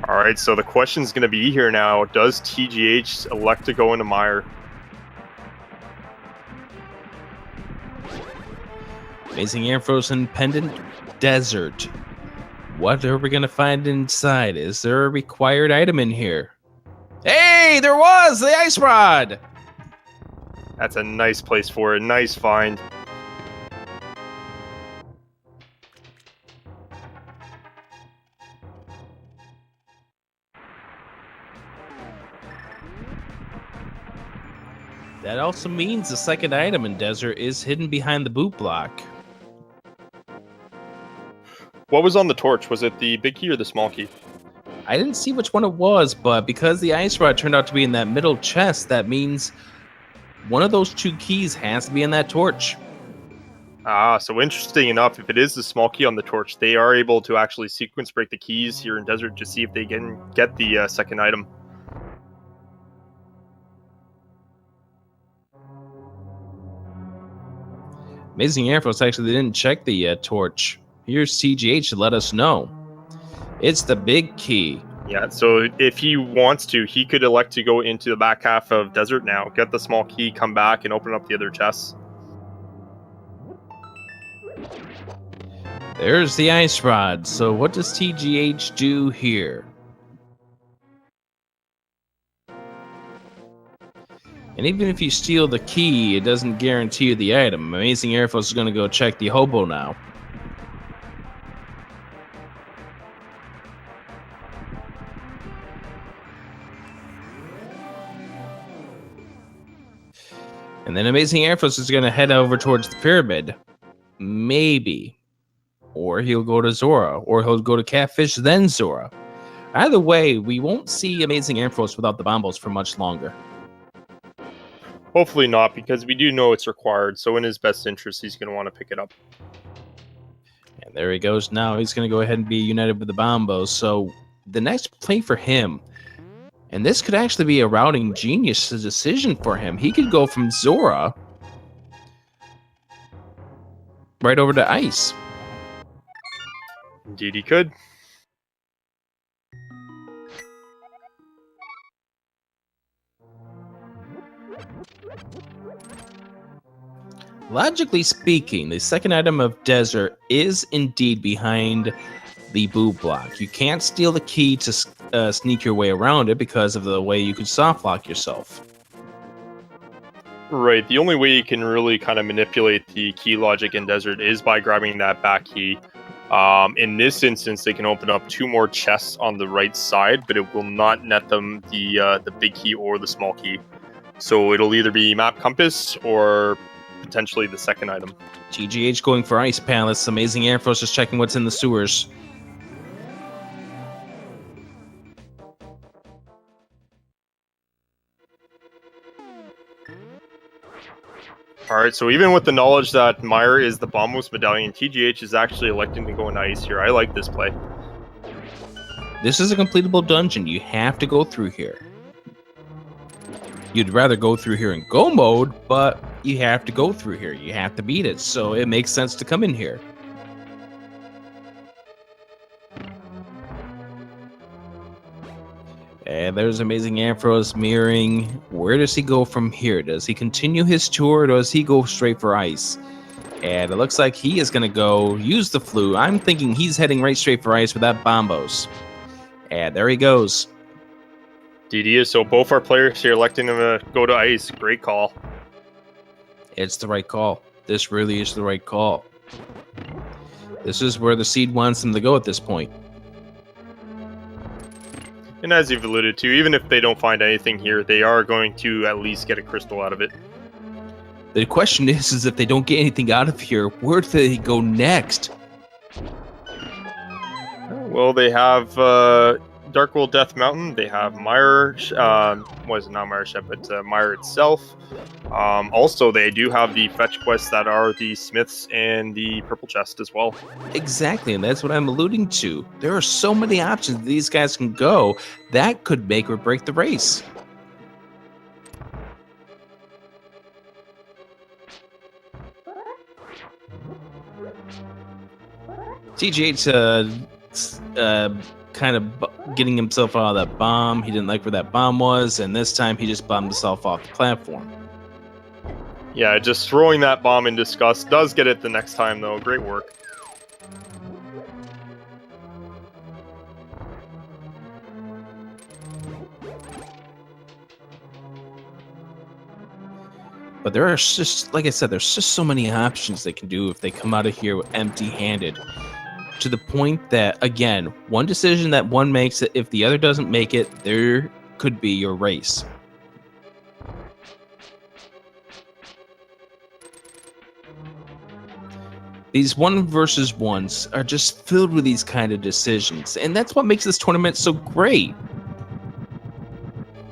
All right, so the question's going to be here now. Does TGH elect to go into Meyer? AmazingAmpharos and Pendant Desert. What are we going to find inside? Is there a required item in here? Hey, there was! The Ice Rod! That's a nice place for it. Nice find. That also means the second item in Desert is hidden behind the boot block. What was on the torch? Was it the big key or the small key? I didn't see which one it was, but because the Ice Rod turned out to be in that middle chest, that means one of those 2 keys has to be in that torch. Ah, so interesting enough, if it is the small key on the torch, they are able to actually sequence break the keys here in Desert to see if they can get the second item. AmazingAmpharos actually didn't check the torch. Here's TGH to let us know. It's the big key. Yeah, so if he wants to, he could elect to go into the back half of Desert now, get the small key, come back, and open up the other chests. There's the ice rod. So what does TGH do here? And even if you steal the key, it doesn't guarantee you the item. AmazingAmpharos is going to go check the hobo now. And then AmazingAmpharos is going to head over towards the pyramid. Maybe. Or he'll go to Zora. Or he'll go to Catfish, then Zora. Either way, we won't see AmazingAmpharos without the bombos for much longer. Hopefully not, because we do know it's required. So in his best interest, he's going to want to pick it up. And there he goes now. He's going to go ahead and be united with the bombos. So the next play for him, and this could actually be a routing genius decision for him. He could go from Zora right over to Ice. Indeed he could. Logically speaking, the second item of Desert is indeed behind the boo block. You can't steal the key to sneak your way around it because of the way you could soft lock yourself. Right, the only way you can really kind of manipulate the key logic in Desert is by grabbing that back key. In this instance, they can open up 2 more chests on the right side, but it will not net them the big key or the small key. So it'll either be Map Compass or potentially the second item. TGH going for Ice Palace. AmazingAmpharos is checking what's in the sewers. Alright, so even with the knowledge that Meyer is the Bombos Medallion, TGH is actually electing to go into Ice here. I like this play. This is a completable dungeon. You have to go through here. You'd rather go through here in go mode, but you have to go through here. You have to beat it, so it makes sense to come in here. And there's AmazingAmpharos mirroring. Where does he go from here? Does he continue his tour, or does he go straight for Ice? And it looks like he is going to go use the flu. I'm thinking he's heading right straight for Ice without bombos. And there he goes. DD, so both our players here electing him to go to Ice. Great call. It's the right call. This really is the right call. This is where the seed wants him to go at this point. And as you've alluded to, even if they don't find anything here, they are going to at least get a crystal out of it. The question is if they don't get anything out of here, where do they go next? Well, they have Darkwold Death Mountain. They have Meyer, was it not Meyer Shed, but Meyer itself. Also, they do have the fetch quests that are the Smiths and the Purple Chest as well. Exactly, and that's what I'm alluding to. There are so many options these guys can go that could make or break the race. TGH kind of getting himself out of that bomb. He didn't like where that bomb was, and this time he just bombed himself off the platform. Yeah, just throwing that bomb in disgust does get it the next time, though. Great work. But there are just, like I said, there's just so many options they can do if they come out of here empty-handed. To the point that, again, one decision that one makes, if the other doesn't make it, there could be your race. These 1 versus 1s are just filled with these kind of decisions, and that's what makes this tournament so great.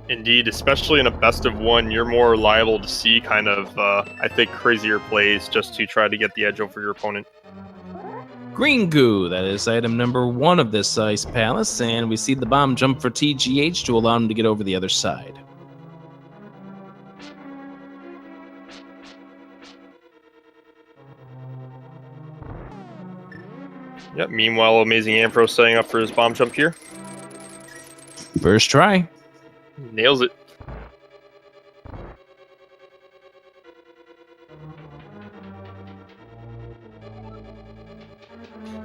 Indeed, especially in a best of 1, you're more liable to see kind of, I think, crazier plays just to try to get the edge over your opponent. Green goo, that is item number 1 of this Ice Palace, and we see the bomb jump for TGH to allow him to get over the other side. Yep. Meanwhile, AmazingAmpharos setting up for his bomb jump here. First try. Nails it.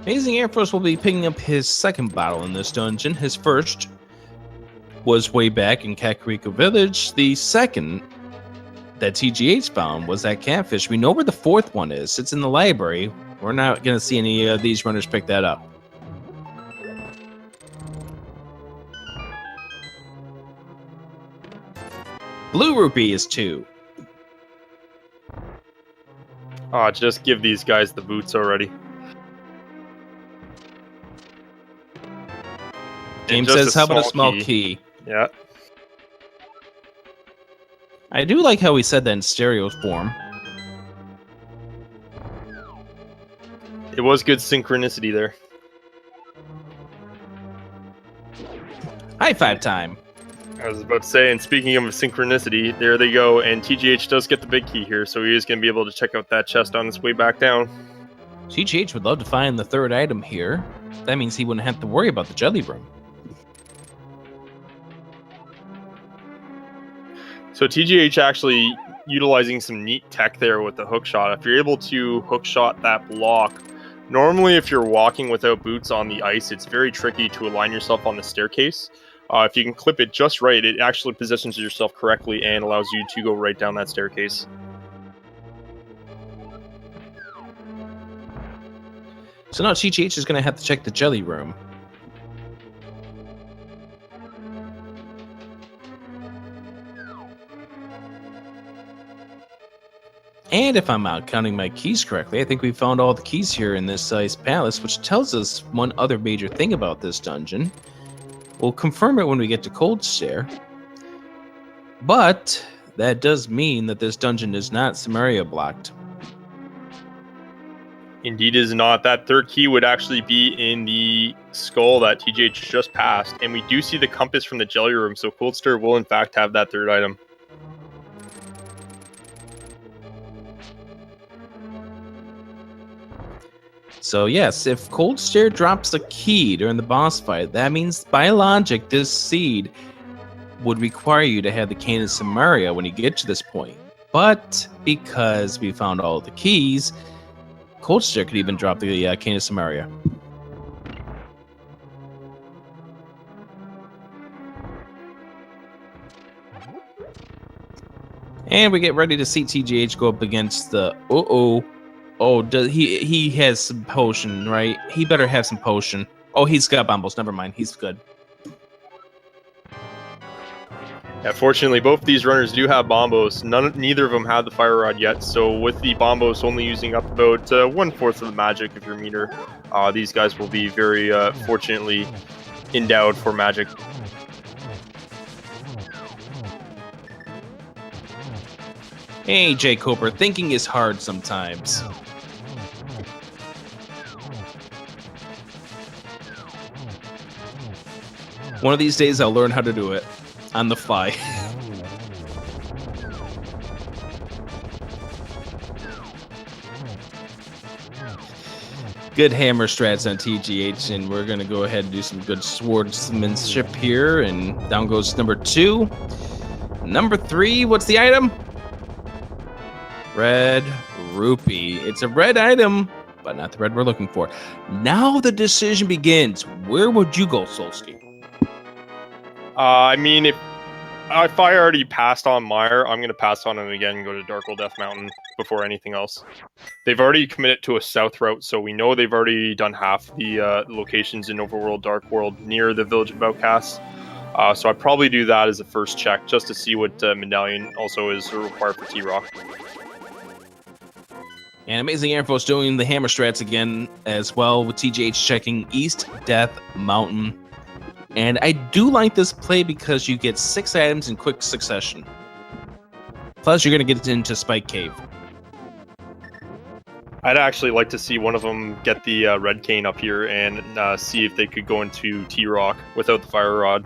AmazingAmpharos will be picking up his second bottle in this dungeon. His first was way back in Kakariko Village. The second that TGH found was that catfish. We know where the fourth one is. It's in the library. We're not going to see any of these runners pick that up. Blue Rupee is 2. Oh, just give these guys the boots already. Game says, how about a small key? Yeah. I do like how he said that in stereo form. It was good synchronicity there. High five time. I was about to say, and speaking of synchronicity, there they go, and TGH does get the big key here, so he is going to be able to check out that chest on his way back down. TGH would love to find the third item here. That means he wouldn't have to worry about the jelly room. So TGH actually utilizing some neat tech there with the hook shot. If you're able to hook shot that block, normally if you're walking without boots on the ice, it's very tricky to align yourself on the staircase. If you can clip it just right, it actually positions yourself correctly and allows you to go right down that staircase. So now TGH is going to have to check the jelly room. And if I'm out counting my keys correctly, I think we found all the keys here in this ice palace, which tells us one other major thing about this dungeon. We'll confirm it when we get to Cold Stare. But that does mean that this dungeon is not Samaria blocked. Indeed is not. That third key would actually be in the skull that TGH just passed. And we do see the compass from the jelly room, so Cold Stare will in fact have that third item. So yes, if Cold Stare drops a key during the boss fight, that means by logic this seed would require you to have the cane of Samaria when you get to this point. But because we found all the keys, Cold Stare could even drop the cane of Samaria. And we get ready to see TGH go up against the Oh, does he has some potion, right? He better have some potion. Oh, he's got bombos. Never mind. He's good. Yeah, fortunately, both these runners do have bombos. Neither of them had the fire rod yet. So with the bombos only using up about 1/4 of the magic of your meter, these guys will be very fortunately endowed for magic. Hey, Jay Cooper, thinking is hard sometimes. One of these days, I'll learn how to do it on the fly. Good hammer strats on TGH, and we're going to go ahead and do some good swordsmanship here. And down goes number 2. Number 3, what's the item? Red Rupee. It's a red item, but not the red we're looking for. Now the decision begins. Where would you go, Solsky? I mean, if I already passed on Meyer, I'm going to pass on him again and go to Dark Old Death Mountain before anything else. They've already committed to a south route, so we know they've already done half the locations in Overworld Dark World near the Village of Outcasts. So I'd probably do that as a first check, just to see what medallion also is required for T-Rock. And AmazingAmpharos doing the hammer strats again as well, with TGH checking East Death Mountain. And I do like this play because you get 6 items in quick succession. Plus, you're going to get into Spike Cave. I'd actually like to see one of them get the red cane up here and see if they could go into T-Rock without the fire rod.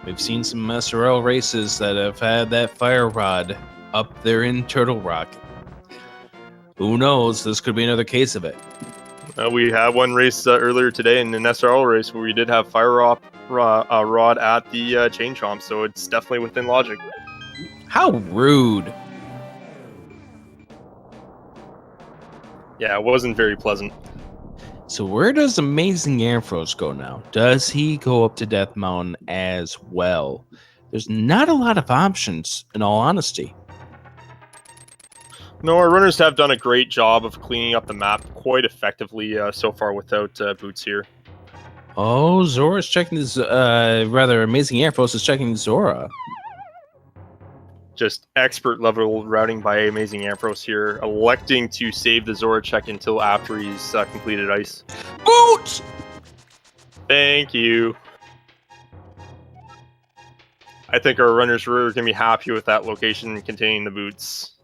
We've seen some SRL races that have had that fire rod up there in Turtle Rock. Who knows? This could be another case of it. We had one race earlier today in an SRL race where we did have fire rod at the chain chomp, so it's definitely within logic. How rude. Yeah, it wasn't very pleasant. So where does AmazingAmpharos go now? Does he go up to Death Mountain as well? There's not a lot of options, in all honesty. No, our runners have done a great job of cleaning up the map quite effectively so far without Boots here. Oh, Zora's checking this. Rather, AmazingAmpharos is checking Zora. Just expert level routing by AmazingAmpharos here, electing to save the Zora check until after he's completed ice. Boots! Thank you. I think our runners were going to be happy with that location containing the boots.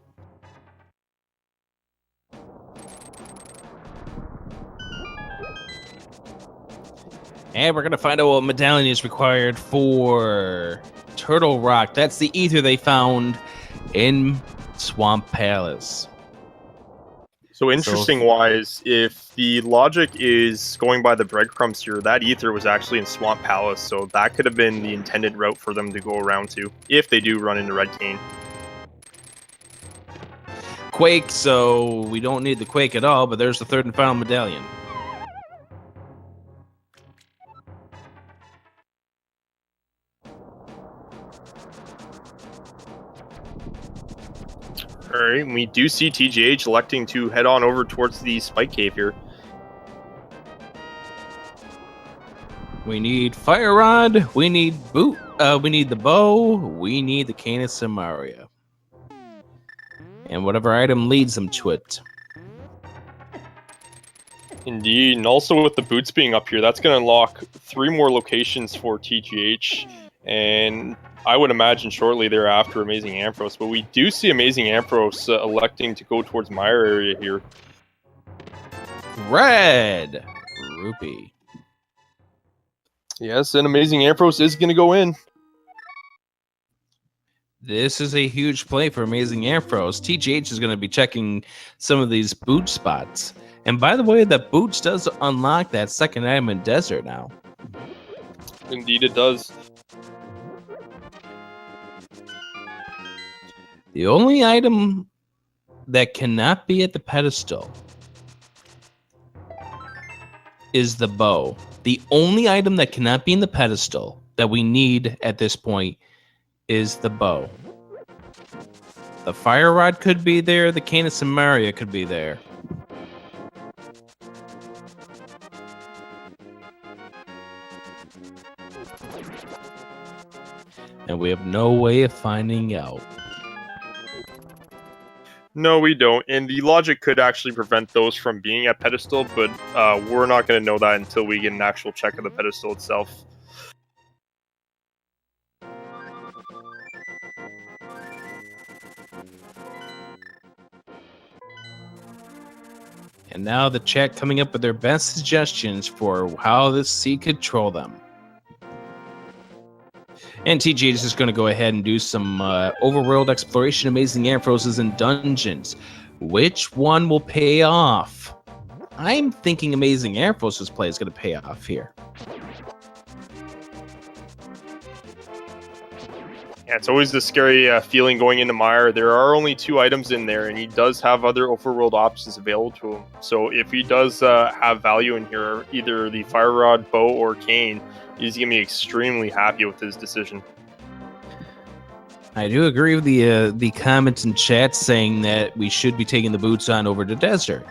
And we're going to find out what medallion is required for Turtle Rock. That's the ether they found in Swamp Palace. So interesting-wise, if the logic is going by the breadcrumbs here, that ether was actually in Swamp Palace, so that could have been the intended route for them to go around to, if they do run into Red Cane. Quake, so we don't need the Quake at all, but there's the third and final medallion. Alright, we do see TGH electing to head on over towards the Spike Cave here. We need Fire Rod, we need Boot, we need the Bow, we need the Canis Samaria. And whatever item leads them to it. Indeed, and also with the boots being up here, that's going to unlock 3 more locations for TGH, and I would imagine shortly thereafter AmazingAmpharos, but we do see AmazingAmpharos electing to go towards my area here. Red Rupee. Yes, and AmazingAmpharos is going to go in. This is a huge play for AmazingAmpharos. TGH is going to be checking some of these boot spots. And by the way, that boots does unlock that second item in Desert now. Indeed it does. The only item that cannot be at the pedestal is the bow. The only item that cannot be in the pedestal that we need at this point is the bow. The fire rod could be there. The Canis Samaria could be there. And we have no way of finding out. No, we don't. And the logic could actually prevent those from being at pedestal, but we're not going to know that until we get an actual check of the pedestal itself. And now the chat coming up with their best suggestions for how this sea could troll them. And TGH is just going to go ahead and do some overworld exploration. AmazingAmpharos is in dungeons. Which one will pay off? I'm thinking AmazingAmpharos' play is going to pay off here. Yeah, it's always the scary feeling going into Mire. There are only 2 items in there, and he does have other overworld options available to him. So if he does have value in here, either the Fire Rod, Bow, or Cane, he's going to be extremely happy with his decision. I do agree with the comments in chat saying that we should be taking the boots on over to Desert.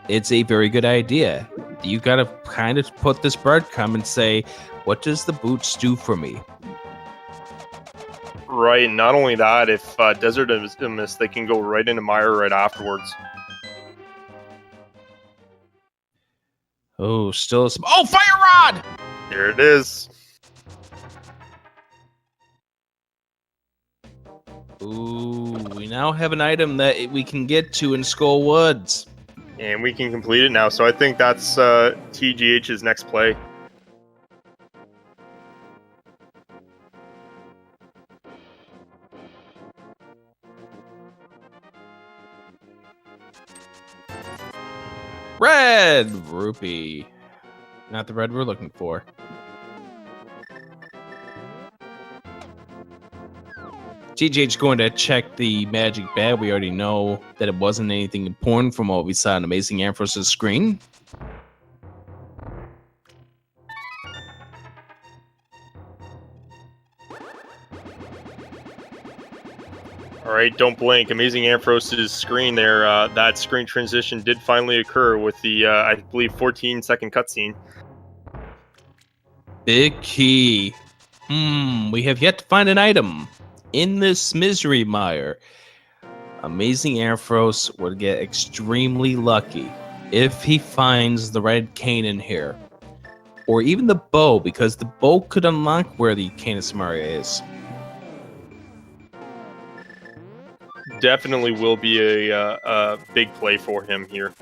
It's a very good idea. You got to kind of put this breadcrumb and say, what does the boots do for me? Right, and not only that, if Desert is a miss, they can go right into Mire right afterwards. Oh, still a... Oh, Fire Rod! Here it is. Ooh, we now have an item that we can get to in Skull Woods. And we can complete it now, so I think that's TGH's next play. Red rupee. Not the red we're looking for. TGH going to check the magic bag. We already know that it wasn't anything important from what we saw on AmazingAmpharos' screen. All right, don't blink. AmazingAmpharos' screen there. That screen transition did finally occur with the, I believe, 14-second cutscene. Big key. We have yet to find an item in this misery mire. AmazingAmpharos would get extremely lucky if he finds the red cane in here. Or even the bow, because the bow could unlock where the cane of Samaria is. Definitely will be a big play for him here.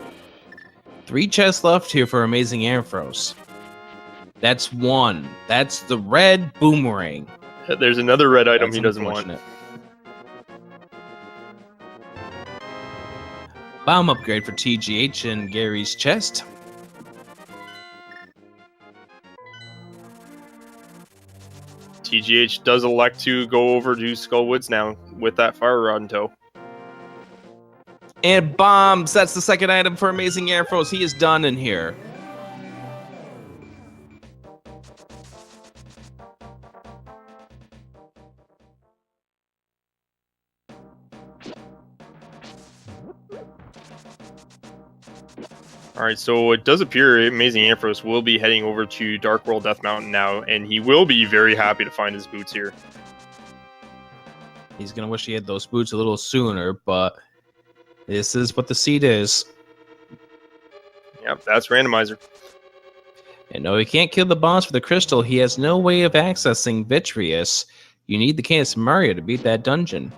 3 chests left here for AmazingAmpharos. That's 1. That's the red boomerang. There's another red item he doesn't want. Bomb upgrade for TGH and Gary's chest. TGH does elect to go over to Skullwoods now with that fire rod in tow. And bombs. That's the second item for AmazingAmpharos. He is done in here. All right, so it does appear AmazingAmpharos will be heading over to Dark World Death Mountain now, and he will be very happy to find his boots here. He's going to wish he had those boots a little sooner, but this is what the seed is. Yep, that's Randomizer. And no, he can't kill the boss with the crystal. He has no way of accessing Vitreous. You need the Cane of Samaria to beat that dungeon.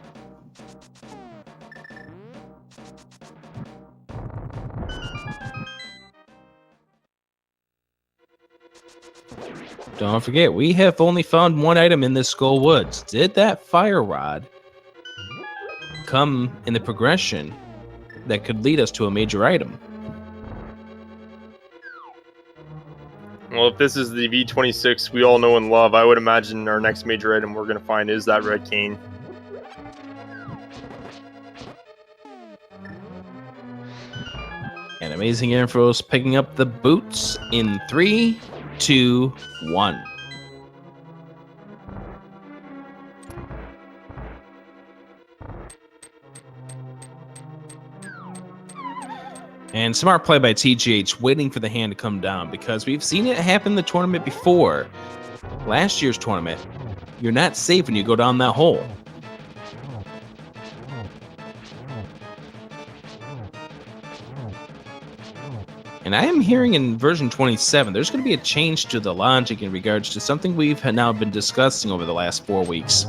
Don't forget, we have only found 1 item in this Skull Woods. Did that fire rod come in the progression that could lead us to a major item? Well, if this is the V26 we all know and love, I would imagine our next major item we're going to find is that red cane. And AmazingAmpharos picking up the boots in 3, 2, 1. And smart play by TGH, waiting for the hand to come down, because we've seen it happen in the tournament before. Last year's tournament, you're not safe when you go down that hole. And I am hearing in version 27, there's going to be a change to the logic in regards to something we've now been discussing over the last 4 weeks.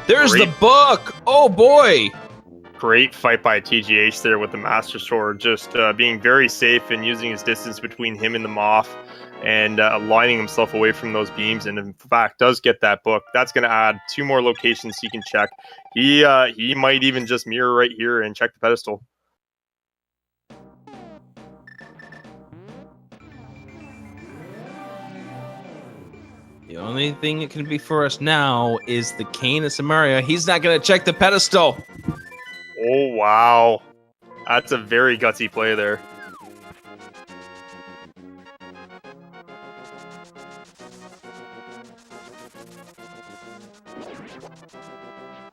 There's the book! Oh boy! Great fight by TGH there with the Master Sword, just being very safe and using his distance between him and the Moth and lining himself away from those beams, and in fact does get that book. That's going to add 2 more locations he can check. He might even just mirror right here and check the pedestal. The only thing it can be for us now is the Cane of Samaria. He's not going to check the pedestal. Oh, wow. That's a very gutsy play there.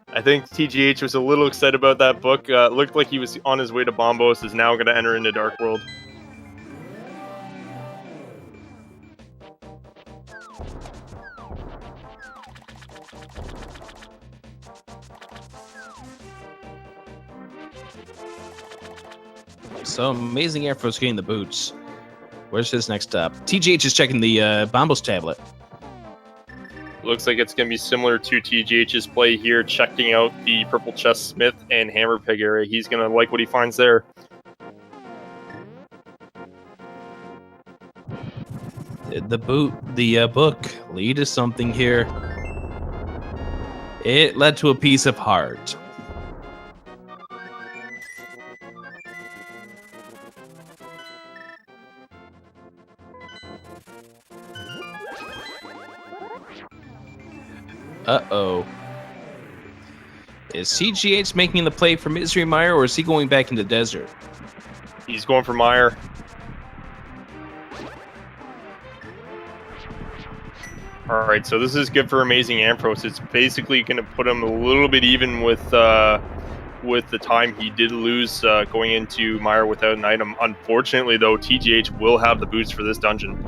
I think TGH was a little excited about that book. Looked like he was on his way to Bombos, is now going to enter into Dark World. So AmazingAmpharos getting the boots. Where's his next stop? TGH is checking the Bombos tablet. Looks like it's going to be similar to TGH's play here, checking out the Purple Chest Smith and Hammer Pig area. He's going to like what he finds there. Did the book lead to something here? It led to a piece of heart. Is TGH making the play for Misery Mire, or is he going back into desert? He's going for Mire. All right, so this is good for AmazingAmpharos. It's basically going to put him a little bit even with the time he did lose going into Mire without an item. Unfortunately, though, TGH will have the boost for this dungeon.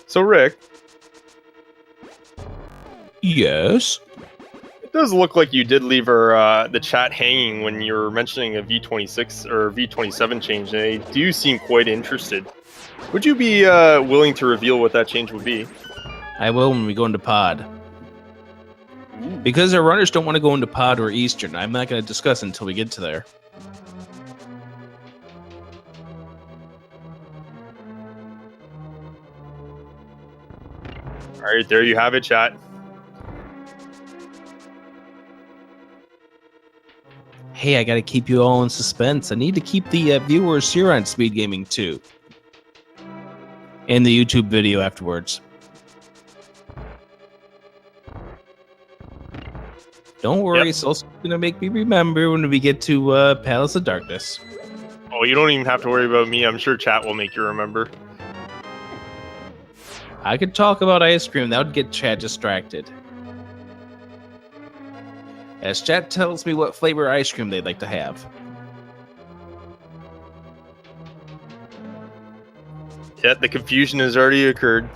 So, Rick. Yes? It does look like you did leave the chat hanging when you were mentioning a V26 or V27 change. They do seem quite interested. Would you be willing to reveal what that change would be? I will when we go into pod. Because our runners don't want to go into pod or Eastern, I'm not going to discuss it until we get to there. All right, there you have it, chat. Hey, I got to keep you all in suspense. I need to keep the viewers here on Speed Gaming too. And the YouTube video afterwards. Don't worry, it's also going to make me remember when we get to Palace of Darkness. Oh, you don't even have to worry about me. I'm sure chat will make you remember. I could talk about ice cream. That would get chat distracted. As chat tells me what flavor ice cream they'd like to have. Yeah, the confusion has already occurred.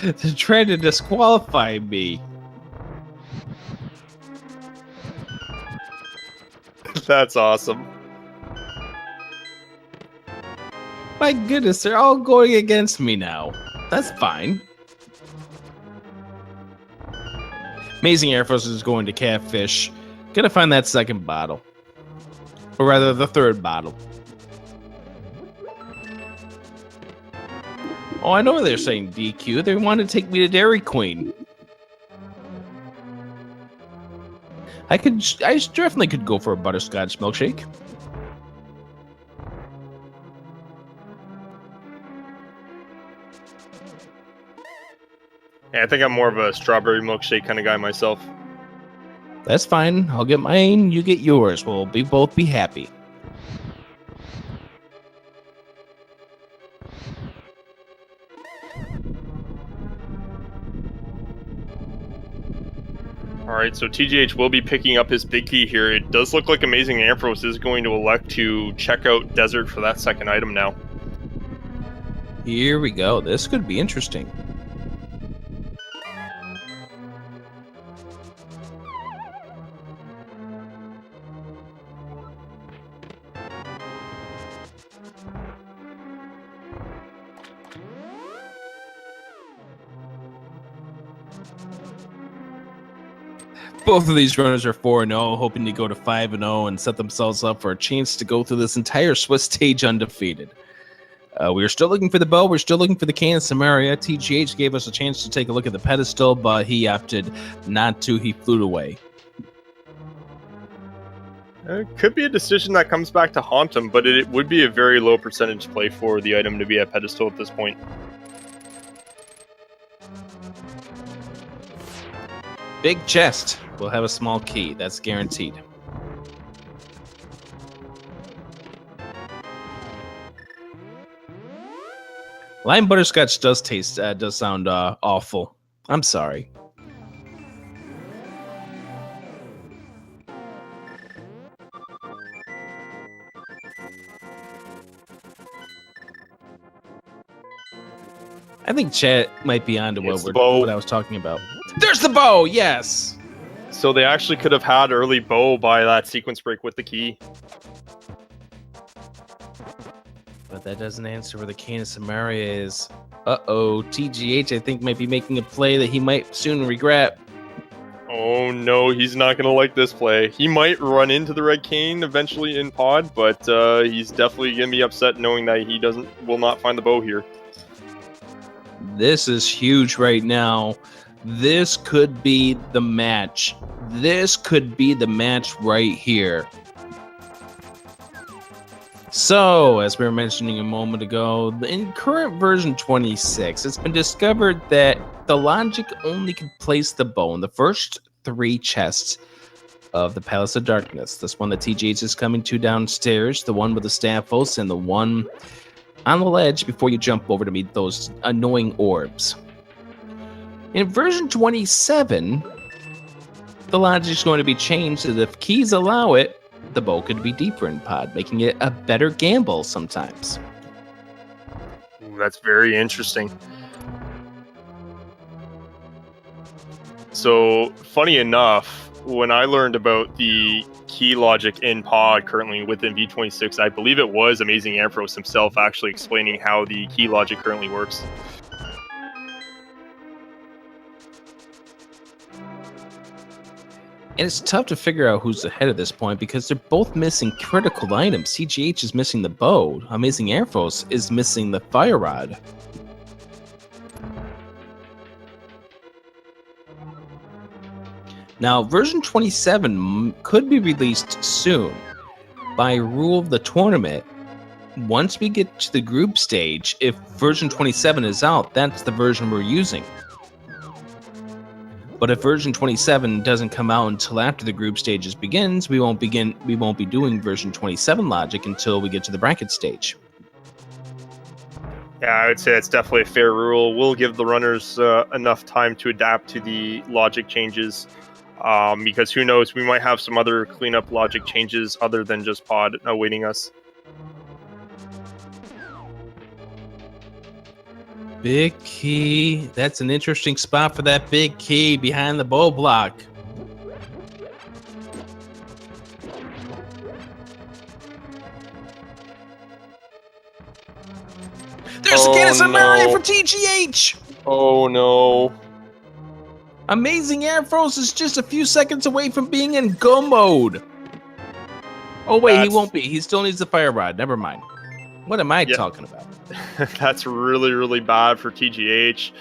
They're trying to disqualify me. That's awesome. My goodness, they're all going against me now. That's fine. AmazingAmpharos is going to Catfish. Gonna find that second bottle. Or rather, the third bottle. Oh, I know they're saying DQ. They want to take me to Dairy Queen. I definitely could go for a butterscotch milkshake. Yeah, I think I'm more of a strawberry milkshake kind of guy myself. That's fine. I'll get mine. You get yours. We'll both be happy. Alright, so TGH will be picking up his big key here. It does look like AmazingAmpharos is going to elect to check out Desert for that second item now. Here we go. This could be interesting. Both of these runners are 4-0, hoping to go to 5-0 and set themselves up for a chance to go through this entire Swiss stage undefeated. We're still looking for the bow. We're still looking for the can of Samaria. TGH gave us a chance to take a look at the pedestal, but he opted not to. He flew away. It could be a decision that comes back to haunt him, but it would be a very low percentage play for the item to be at pedestal at this point. Big chest will have a small key. That's guaranteed. Lime butterscotch does sound awful. I'm sorry. I think chat might be onto what I was talking about. There's the bow, yes! So they actually could have had early bow by that sequence break with the key. But that doesn't answer where the can of Samaria is. Uh-oh, TGH I think might be making a play that he might soon regret. Oh no, he's not going to like this play. He might run into the red cane eventually in pod, but he's definitely going to be upset knowing that he will not find the bow here. This is huge right now. This could be the match. This could be the match right here. So, as we were mentioning a moment ago, in current version 26, it's been discovered that the logic only can place the bow in the first 3 chests of the Palace of Darkness. This one that TGH is coming to downstairs, the one with the Staphos, and the one on the ledge before you jump over to meet those annoying orbs. In version 27, the logic is going to be changed so that if keys allow it, the bow could be deeper in pod, making it a better gamble sometimes. Ooh, that's very interesting. So, funny enough, when I learned about the key logic in pod currently within V26, I believe it was AmazingAmpharos himself actually explaining how the key logic currently works. And it's tough to figure out who's ahead at this point because they're both missing critical items. TGH is missing the bow. AmazingAmpharos is missing the fire rod. Now, version 27 could be released soon. By rule of the tournament, once we get to the group stage, if version 27 is out, that's the version we're using. But if version 27 doesn't come out until after the group stages begins, we won't be doing version 27 logic until we get to the bracket stage. Yeah, I would say that's definitely a fair rule. We'll give the runners enough time to adapt to the logic changes, because who knows, we might have some other cleanup logic changes other than just pod awaiting us. Big key. That's an interesting spot for that big key behind the bow block. There's a Candace and Mario for TGH! Oh no. AmazingAmpharos is just a few seconds away from being in go mode. Oh wait, he won't be. He still needs the fire rod. Never mind. What am I talking about? That's really, really bad for TGH.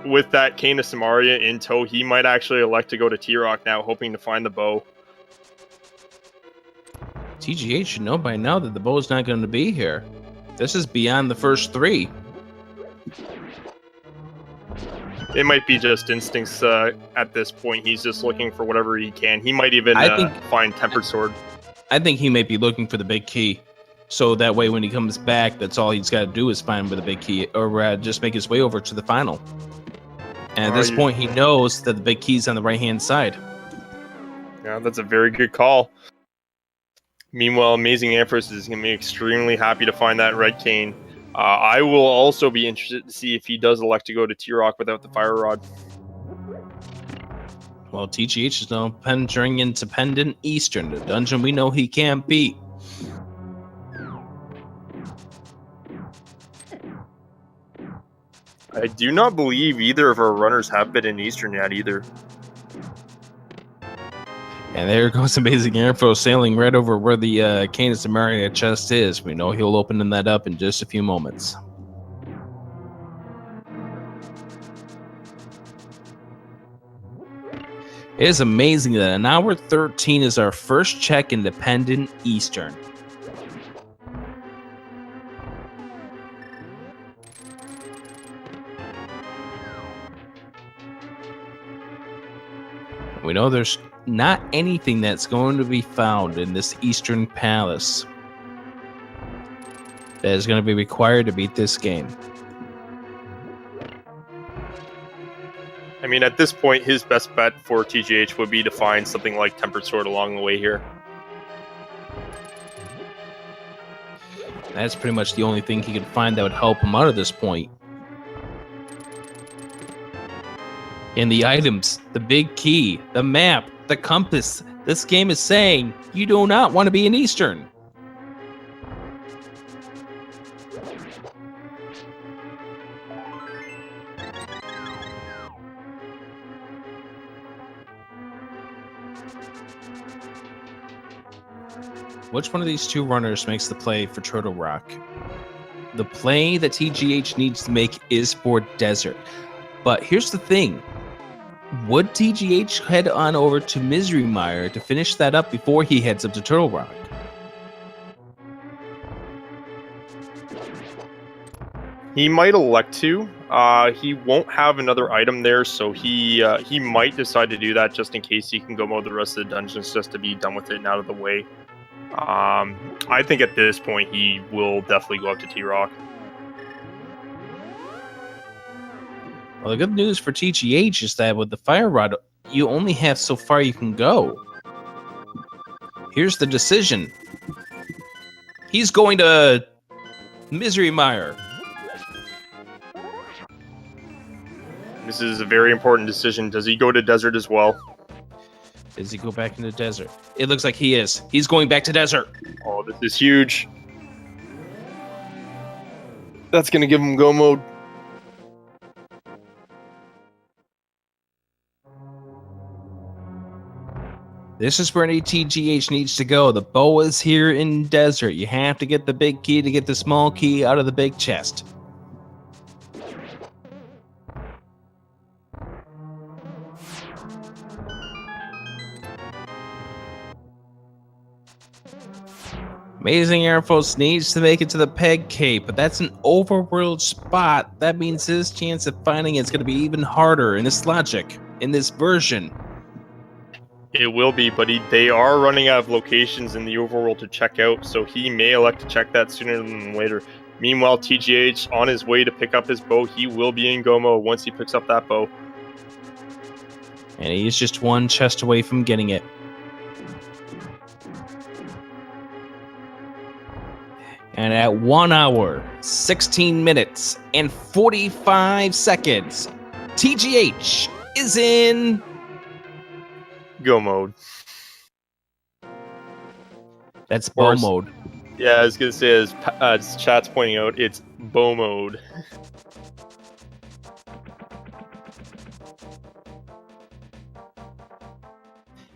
With that Kane Samaria in tow, he might actually elect to go to T-Rock now, hoping to find the bow. TGH should know by now that the bow is not going to be here. This is beyond the first 3. It might be just instincts at this point. He's just looking for whatever he can. He might even find Tempered Sword. I think he may be looking for the big key. So that way when he comes back, that's all he's got to do is find with a big key, or just make his way over to the final. And at this point, he knows that the big key's on the right-hand side. Yeah, that's a very good call. Meanwhile, AmazingAmpharos is going to be extremely happy to find that red cane. I will also be interested to see if he does elect to go to T-Rock without the fire rod. Well, TGH is now venturing into Pendant Eastern, the dungeon we know he can't beat. I do not believe either of our runners have been in Eastern yet either. And there goes AmazingAmpharos sailing right over where the Canis and Maria chest is. We know he'll open that up in just a few moments. It is amazing that an hour 13 is our first check in Pendant Eastern. We know there's not anything that's going to be found in this Eastern Palace that is going to be required to beat this game. I mean, at this point, his best bet for TGH would be to find something like Tempered Sword along the way here. That's pretty much the only thing he could find that would help him out at this point. And the items, the big key, the map, the compass. This game is saying you do not want to be in Eastern. Which one of these two runners makes the play for Turtle Rock? The play that TGH needs to make is for Desert. But here's the thing. Would TGH head on over to Misery Mire to finish that up before he heads up to Turtle Rock? He might elect to. He won't have another item there, so he might decide to do that just in case he can go mow the rest of the dungeons just to be done with it and out of the way. I think at this point he will definitely go up to T-Rock. Well, the good news for TGH is that with the Fire Rod, you only have so far you can go. Here's the decision. He's going to Misery Mire. This is a very important decision. Does he go to Desert as well? Does he go back into Desert? It looks like he is. He's going back to Desert. Oh, this is huge. That's going to give him go mode. This is where TGH needs to go. The bow is here in Desert. You have to get the big key to get the small key out of the big chest. AmazingAmpharos needs to make it to the Peg Cape, but that's an overworld spot. That means his chance of finding it's going to be even harder in this logic, in this version. It will be, but they are running out of locations in the overworld to check out, so he may elect to check that sooner than later. Meanwhile, TGH, on his way to pick up his bow, he will be in Gomo once he picks up that bow. And he's just one chest away from getting it. And at 1 hour, 16 minutes, and 45 seconds, TGH is in Go mode. That's bow mode. Yeah, I was going to say, as chat's pointing out, it's bow mode.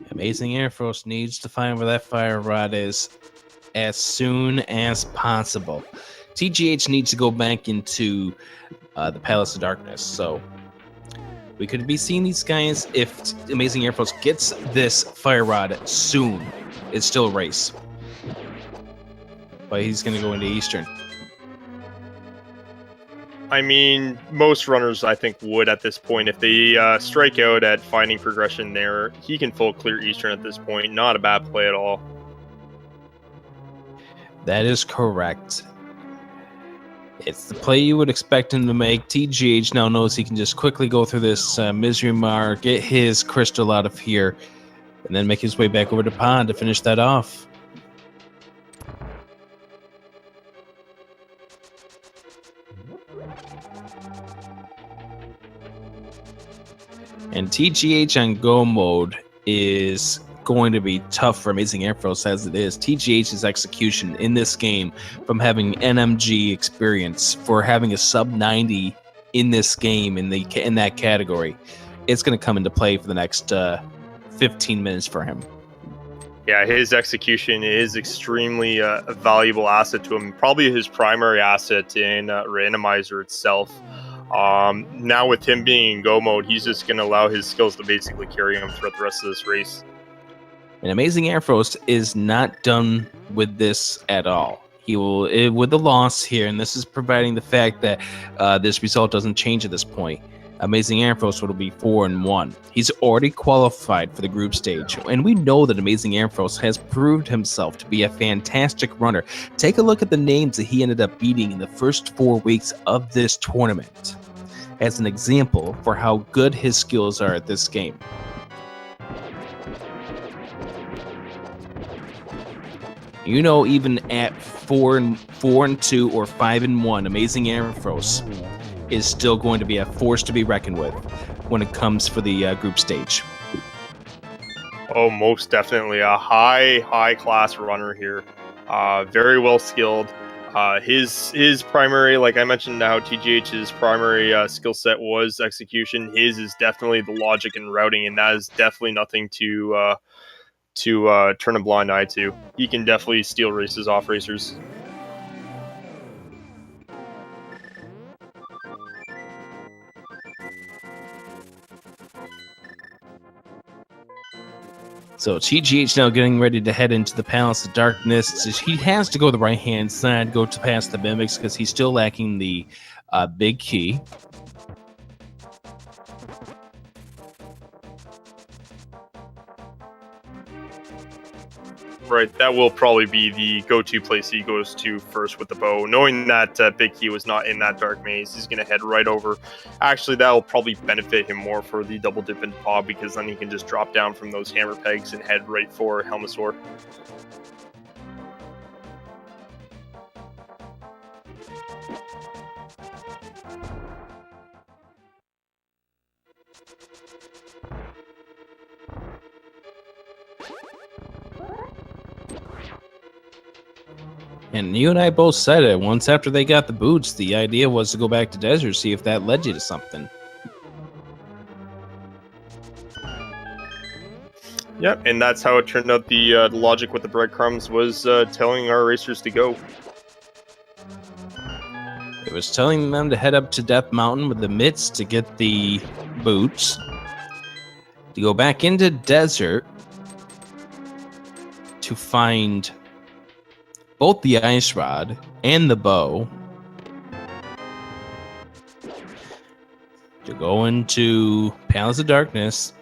AmazingAmpharos needs to find where that fire rod is as soon as possible. TGH needs to go back into the Palace of Darkness, so we could be seeing these guys if AmazingAmpharos gets this fire rod soon. It's still a race, but he's going to go into Eastern. I mean, most runners, I think, would at this point. If they strike out at finding progression there, he can full clear Eastern at this point. Not a bad play at all. That is correct. It's the play you would expect him to make. TGH now knows he can just quickly go through this Misery Mar, get his crystal out of here, and then make his way back over to Pond to finish that off. And TGH on go mode is going to be tough for AmazingAmpharos as it is. TGH's execution in this game, from having NMG experience, for having a sub 90 in this game in that category, it's going to come into play for the next 15 minutes for him. Yeah, his execution is extremely a valuable asset to him. Probably his primary asset in Randomizer itself. Now with him being in go mode, he's just going to allow his skills to basically carry him throughout the rest of this race. And AmazingAmpharos is not done with this at all. He will, with the loss here, and this is providing the fact that this result doesn't change at this point. AmazingAmpharos will be 4-1. He's already qualified for the group stage, and we know that AmazingAmpharos has proved himself to be a fantastic runner. Take a look at the names that he ended up beating in the first 4 weeks of this tournament as an example for how good his skills are at this game. You know, even at 4-2 or 5-1, AmazingAmpharos is still going to be a force to be reckoned with when it comes for the group stage. Oh, most definitely a high class runner here. Very well skilled. His primary, like I mentioned, how TGH's primary skill set was execution. His is definitely the logic and routing, and that is definitely nothing to turn a blind eye to. He can definitely steal races off racers. So TGH now getting ready to head into the Palace of Darkness. He has to go the right-hand side, go to past the Mimics, because he's still lacking the big key. Right, that will probably be the go-to place he goes to first with the bow. Knowing that Big Key was not in that dark maze, he's going to head right over. Actually, that will probably benefit him more for the double dip and paw, because then he can just drop down from those hammer pegs and head right for Helmasaur. And you and I both said it. Once after they got the boots, the idea was to go back to Desert, see if that led you to something. Yep, and that's how it turned out. The logic with the breadcrumbs was telling our racers to go. It was telling them to head up to Death Mountain with the mitts to get the boots, to go back into Desert to find both the ice rod and the bow, to go into Palace of Darkness,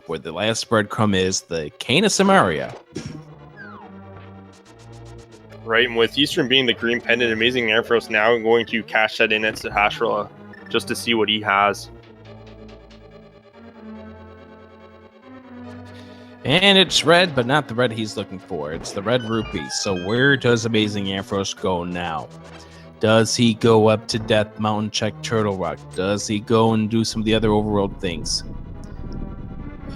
where the last breadcrumb is the Cane of Samaria. Right, and with Eastern being the green pendant, AmazingAmpharos now going to cash that in at Sahasrahla just to see what he has. And it's red, but not the red he's looking for. It's the red rupees. So where does AmazingAmpharos go now? Does he go up to Death Mountain, check Turtle Rock? Does he go and do some of the other overworld things?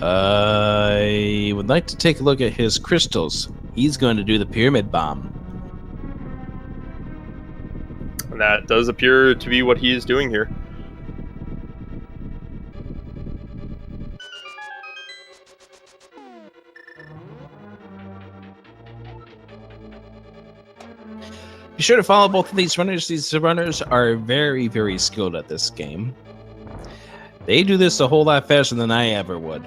I would like to take a look at his crystals. He's going to do the Pyramid Bomb. And that does appear to be what he is doing here. Be sure to follow both of these runners. These runners are very, very skilled at this game. They do this a whole lot faster than I ever would.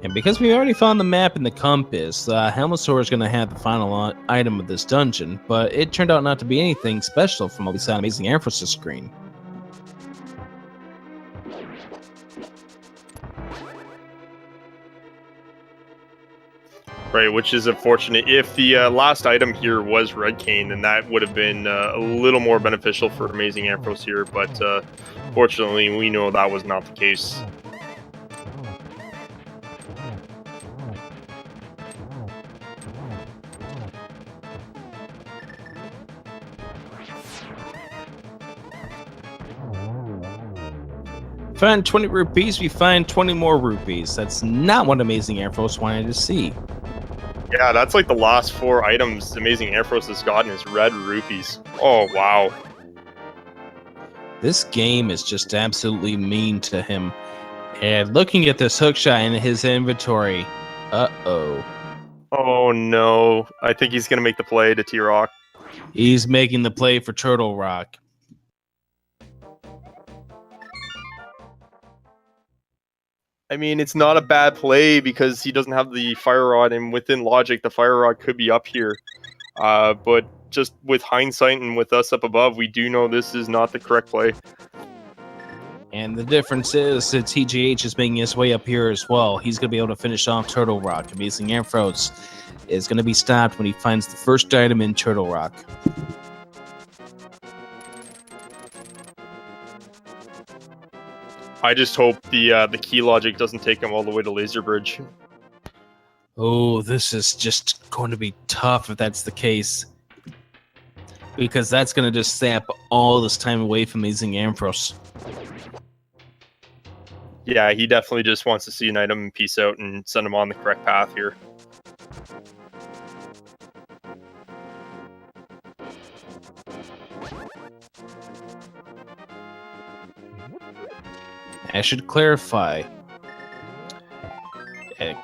And because we already found the map and the compass, Helmasaur is going to have the final item of this dungeon, but it turned out not to be anything special from what we saw on AmazingAmpharos' screen. Right, which is unfortunate. If the last item here was Red Cane, then that would have been a little more beneficial for AmazingAmpharos here, but fortunately, we know that was not the case. Find 20 rupees, we find 20 more rupees. That's not what AmazingAmpharos wanted to see. Yeah, that's like the last 4 items AmazingAmpharos has gotten is red rupees. Oh, wow. This game is just absolutely mean to him. And looking at this hookshot in his inventory, uh-oh. Oh, no. I think he's going to make the play to T-Rock. He's making the play for Turtle Rock. I mean, it's not a bad play because he doesn't have the Fire Rod, and within logic, the Fire Rod could be up here. But just with hindsight and with us up above, we do know this is not the correct play. And the difference is that TGH is making his way up here as well. He's going to be able to finish off Turtle Rock. AmazingAmpharos is going to be stopped when he finds the first item in Turtle Rock. I just hope the key logic doesn't take him all the way to Laser Bridge. Oh, this is just going to be tough if that's the case. Because that's going to just sap all this time away from AmazingAmpharos. Yeah, he definitely just wants to see an item and peace out and send him on the correct path here. I should clarify.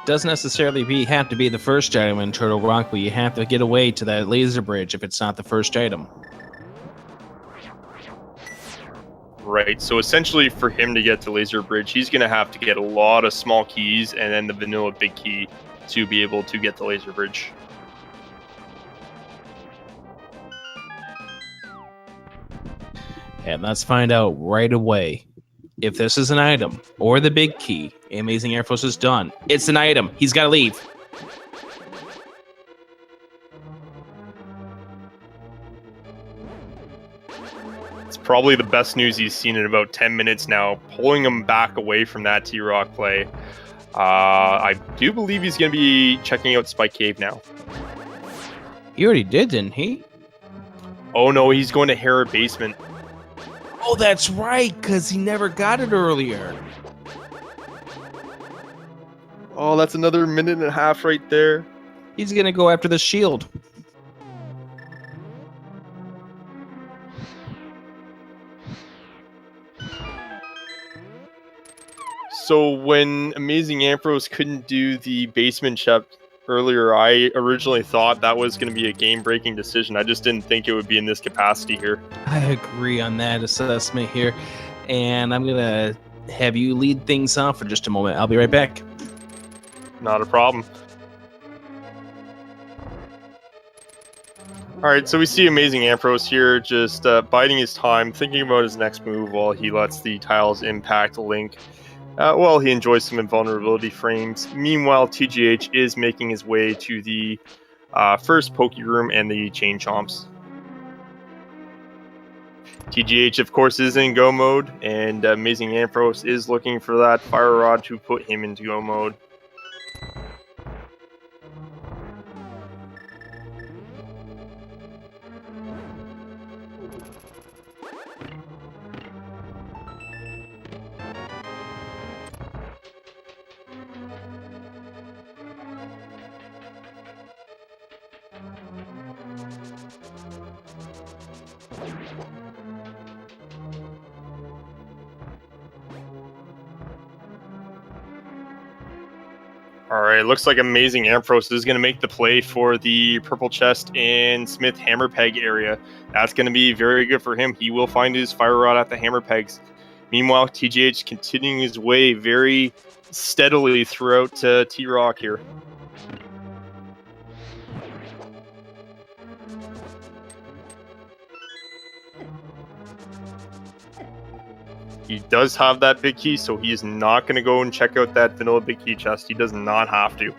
Doesn't necessarily have to be the first item in Turtle Rock, but you have to get away to that laser bridge if it's not the first item. Right, so essentially for him to get to Laser Bridge, he's going to have to get a lot of small keys and then the vanilla big key to be able to get the Laser Bridge. And let's find out right away if this is an item or the big key. AmazingAmpharos is done. It's an item. He's got to leave. It's probably the best news he's seen in about 10 minutes now, pulling him back away from that T-Rock play. I do believe he's going to be checking out Spike Cave now. He already did, didn't he? Oh no, he's going to Hera Basement. Oh, that's right, because he never got it earlier. Oh, that's another minute and a half right there. He's going to go after the shield. So when AmazingAmpharos couldn't do the basement check earlier, I originally thought that was going to be a game-breaking decision. I just didn't think it would be in this capacity here. I agree on that assessment here. And I'm going to have you lead things off for just a moment. I'll be right back. Not a problem. Alright, so we see AmazingAmpharos here just biding his time, thinking about his next move while he lets the tiles impact Link. While he enjoys some invulnerability frames. Meanwhile, TGH is making his way to the first Poke Room and the Chain Chomps. TGH, of course, is in Go mode, and AmazingAmpharos is looking for that Fire Rod to put him into Go mode. Alright, looks like AmazingAmpharos is going to make the play for the purple chest and Smith hammer peg area. That's going to be very good for him. He will find his fire rod at the hammer pegs. Meanwhile, TGH continuing his way very steadily throughout T-Rock here. He does have that big key, so he is not going to go and check out that vanilla big key chest. He does not have to.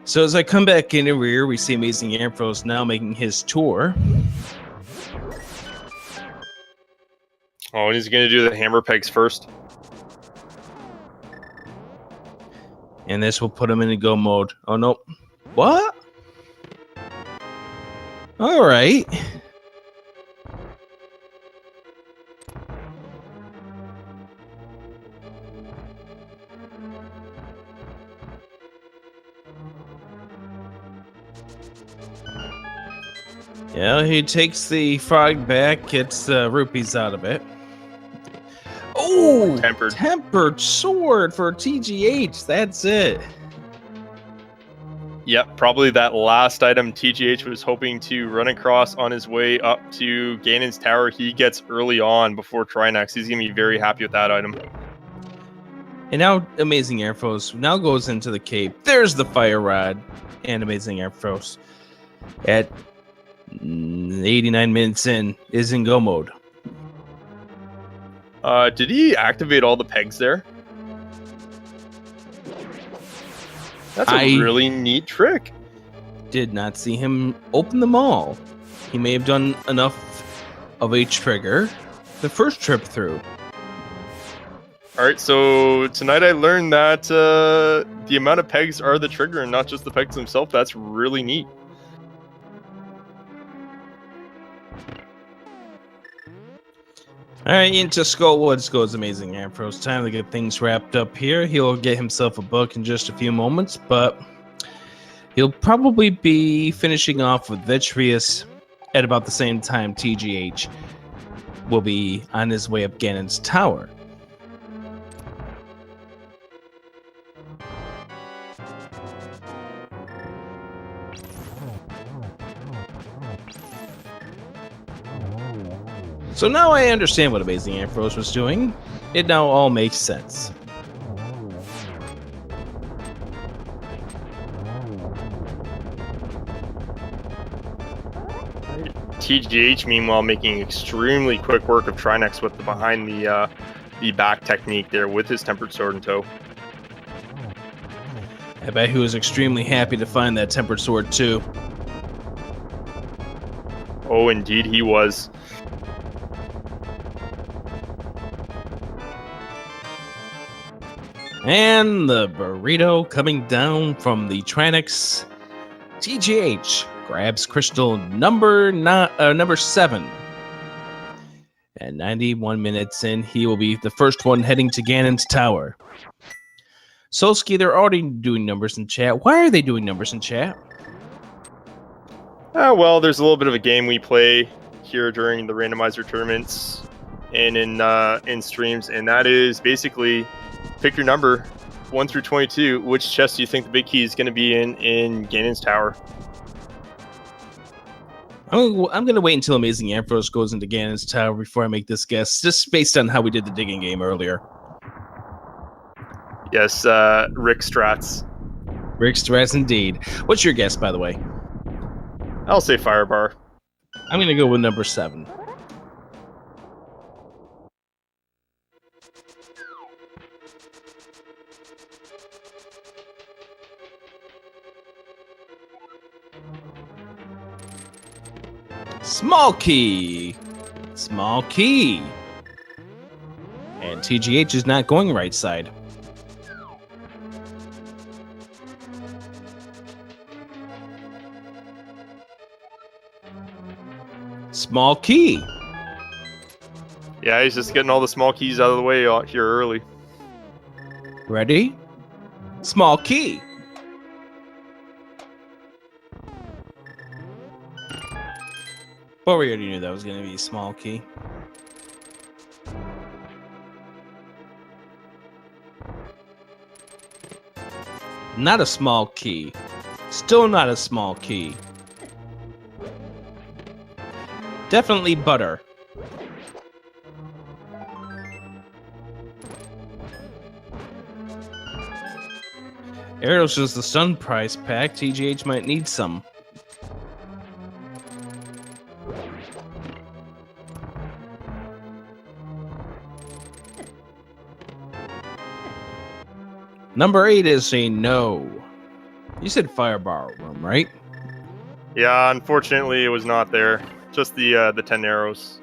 So as I come back in the rear, we see AmazingAmpharos now making his tour. Oh, and he's going to do the hammer pegs first. And this will put him into Go mode. Oh, no. What? All right. Yeah, he takes the frog back, gets rupees out of it. Oh, tempered sword for TGH. That's it. Yep, probably that last item TGH was hoping to run across on his way up to Ganon's Tower. He gets early on before Trinex. He's going to be very happy with that item. And now AmazingAmpharos now goes into the cave. There's the fire rod. And AmazingAmpharos at 89 minutes in is in Go mode. Did he activate all the pegs there? That's a really neat trick. Did not see him open them all. He may have done enough of a trigger the first trip through. Alright, so tonight I learned that the amount of pegs are the trigger and not just the pegs themselves. That's really neat. All right, into Skullwoods goes AmazingAmpharos. Time to get things wrapped up here. He'll get himself a book in just a few moments, but he'll probably be finishing off with Vitreous at about the same time TGH will be on his way up Ganon's tower. So now I understand what AmazingAmpharos was doing. It now all makes sense. TGH, meanwhile, making extremely quick work of Trinex with the behind the back technique there with his Tempered Sword in tow. I bet he was extremely happy to find that Tempered Sword too. Oh, indeed he was. And the burrito coming down from the Trinex. TGH grabs crystal number 7. And 91 minutes in, he will be the first one heading to Ganon's tower. Solsky, they're already doing numbers in chat. Why are they doing numbers in chat? Well, there's a little bit of a game we play here during the randomizer tournaments and in streams, and that is basically pick your number 1 through 22. Which chest do you think the big key is going to be in Ganon's tower? I'm going to wait until AmazingAmpharos goes into Ganon's tower before I make this guess, just based on how we did the digging game earlier. Yes, Rick Strats. Rick Strats indeed. What's your guess, by the way? I'll say Firebar. I'm going to go with number 7. Small key. Small key. And TGH is not going right side. Small key. Yeah, he's just getting all the small keys out of the way here early. Ready? Small key. But we already knew that was going to be a small key. Not a small key. Still not a small key. Definitely butter. Arrows is the stun prize pack. TGH might need some. Number 8 is a no. You said Firebar room, right? Yeah, unfortunately, it was not there. Just the 10 arrows.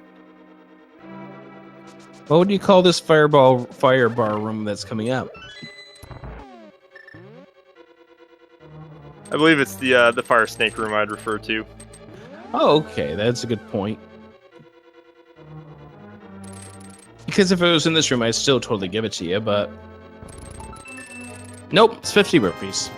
What would you call this firebar room that's coming up? I believe it's the fire snake room I'd refer to. Oh, okay, that's a good point. Because if it was in this room, I'd still totally give it to you, but nope, it's 50 rupees.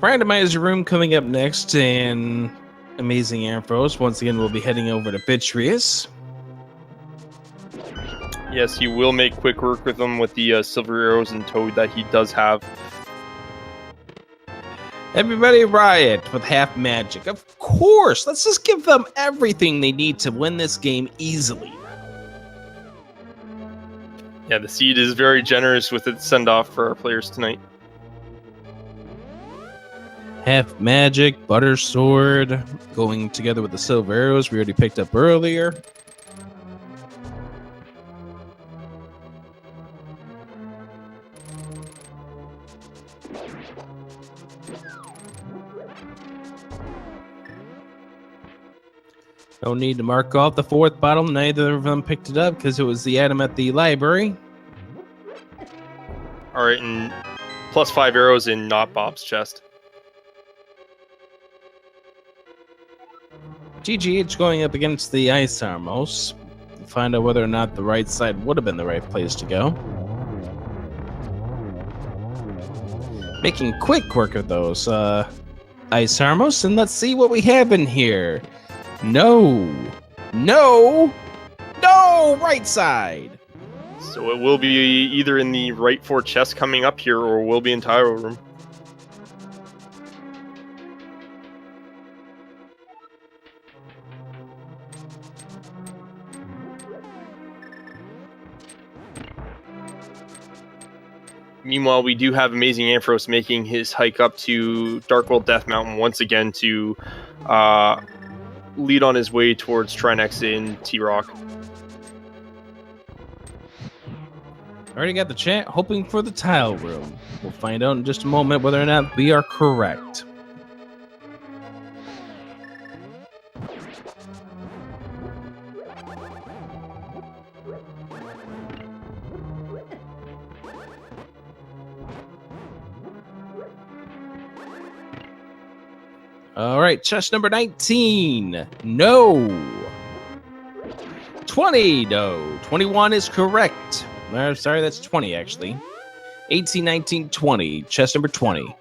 Randomizer room coming up next, and AmazingAmpharos once again will be heading over to Vitreous. Yes, he will make quick work with them with the silver arrows and toad that he does have. Everybody riot with half magic. Of course, let's just give them everything they need to win this game easily. Yeah, the seed is very generous with its send-off for our players tonight. Half magic, butter sword, going together with the silver arrows we already picked up earlier. No need to mark off the 4th bottle. Neither of them picked it up because it was the item at the library. All right, and Plus 5 arrows in Not Bob's chest. TGH going up against the AmazingAmpharos to find out whether or not the right side would have been the right place to go. Making quick work of those AmazingAmpharos, and let's see what we have in here. No, right side. So it will be either in the right 4 chests coming up here, or will be in Tyro room. Meanwhile, we do have AmazingAmpharos making his hike up to Darkworld Death Mountain once again to lead on his way towards Trinex in T-Rock. Already got the chat hoping for the tile room. We'll find out in just a moment whether or not we are correct. All right, chest number 19. No. 20. No. 21 is correct. Sorry, that's 20 actually. 18, 19, 20. Chest number 20.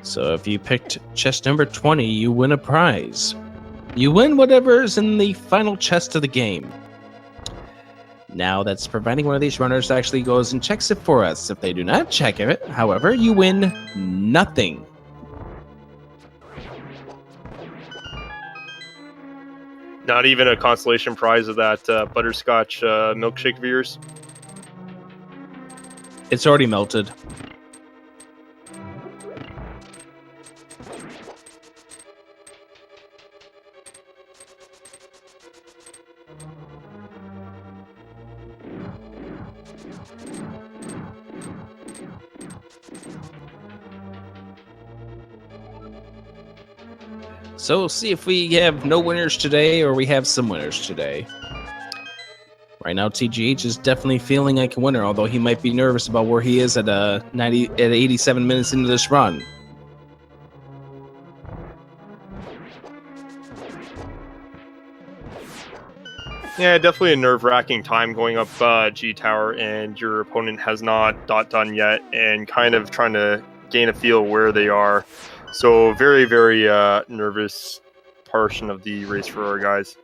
So if you picked chest number 20, you win a prize. You win whatever's in the final chest of the game. Now that's providing one of these runners actually goes and checks it for us. If they do not check it, however, you win nothing. Not even a consolation prize of that butterscotch milkshake of yours? It's already melted. So we'll see if we have no winners today or we have some winners today. Right now, TGH is definitely feeling like a winner, although he might be nervous about where he is at 87 minutes into this run. Yeah, definitely a nerve-wracking time going up G Tower, and your opponent has not done yet, and kind of trying to gain a feel where they are. So very, very nervous portion of the race for our guys.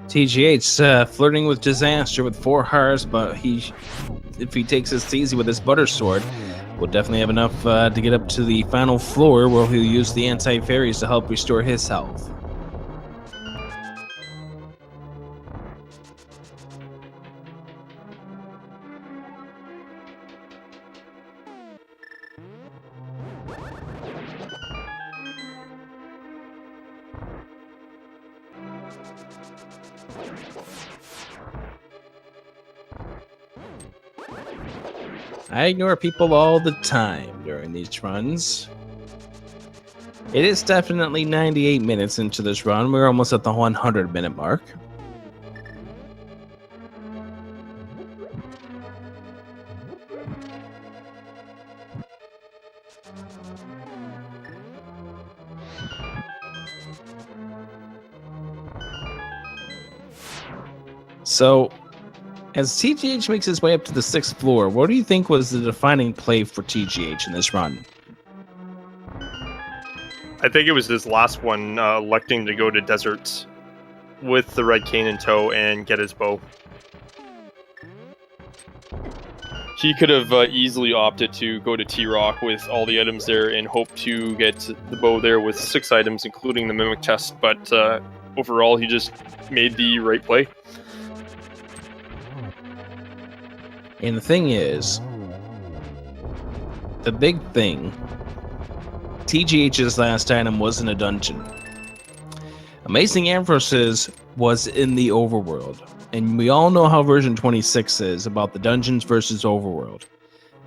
TGH flirting with disaster with 4 hearts, but if he takes this easy with his butter sword, we'll definitely have enough to get up to the final floor where he'll use the anti-fairies to help restore his health. I ignore people all the time during these runs. It is definitely 98 minutes into this run. We're almost at the 100-minute mark. So, as TGH makes his way up to the 6th floor, what do you think was the defining play for TGH in this run? I think it was his last one, electing to go to Deserts with the Red Cane in tow and get his bow. He could have easily opted to go to T-Rock with all the items there and hope to get the bow there with 6 items, including the Mimic chest, but overall he just made the right play. And the thing is, the big thing, TGH's last item wasn't a dungeon. AmazingAmpharos was in the overworld. And we all know how version 26 is about the dungeons versus overworld.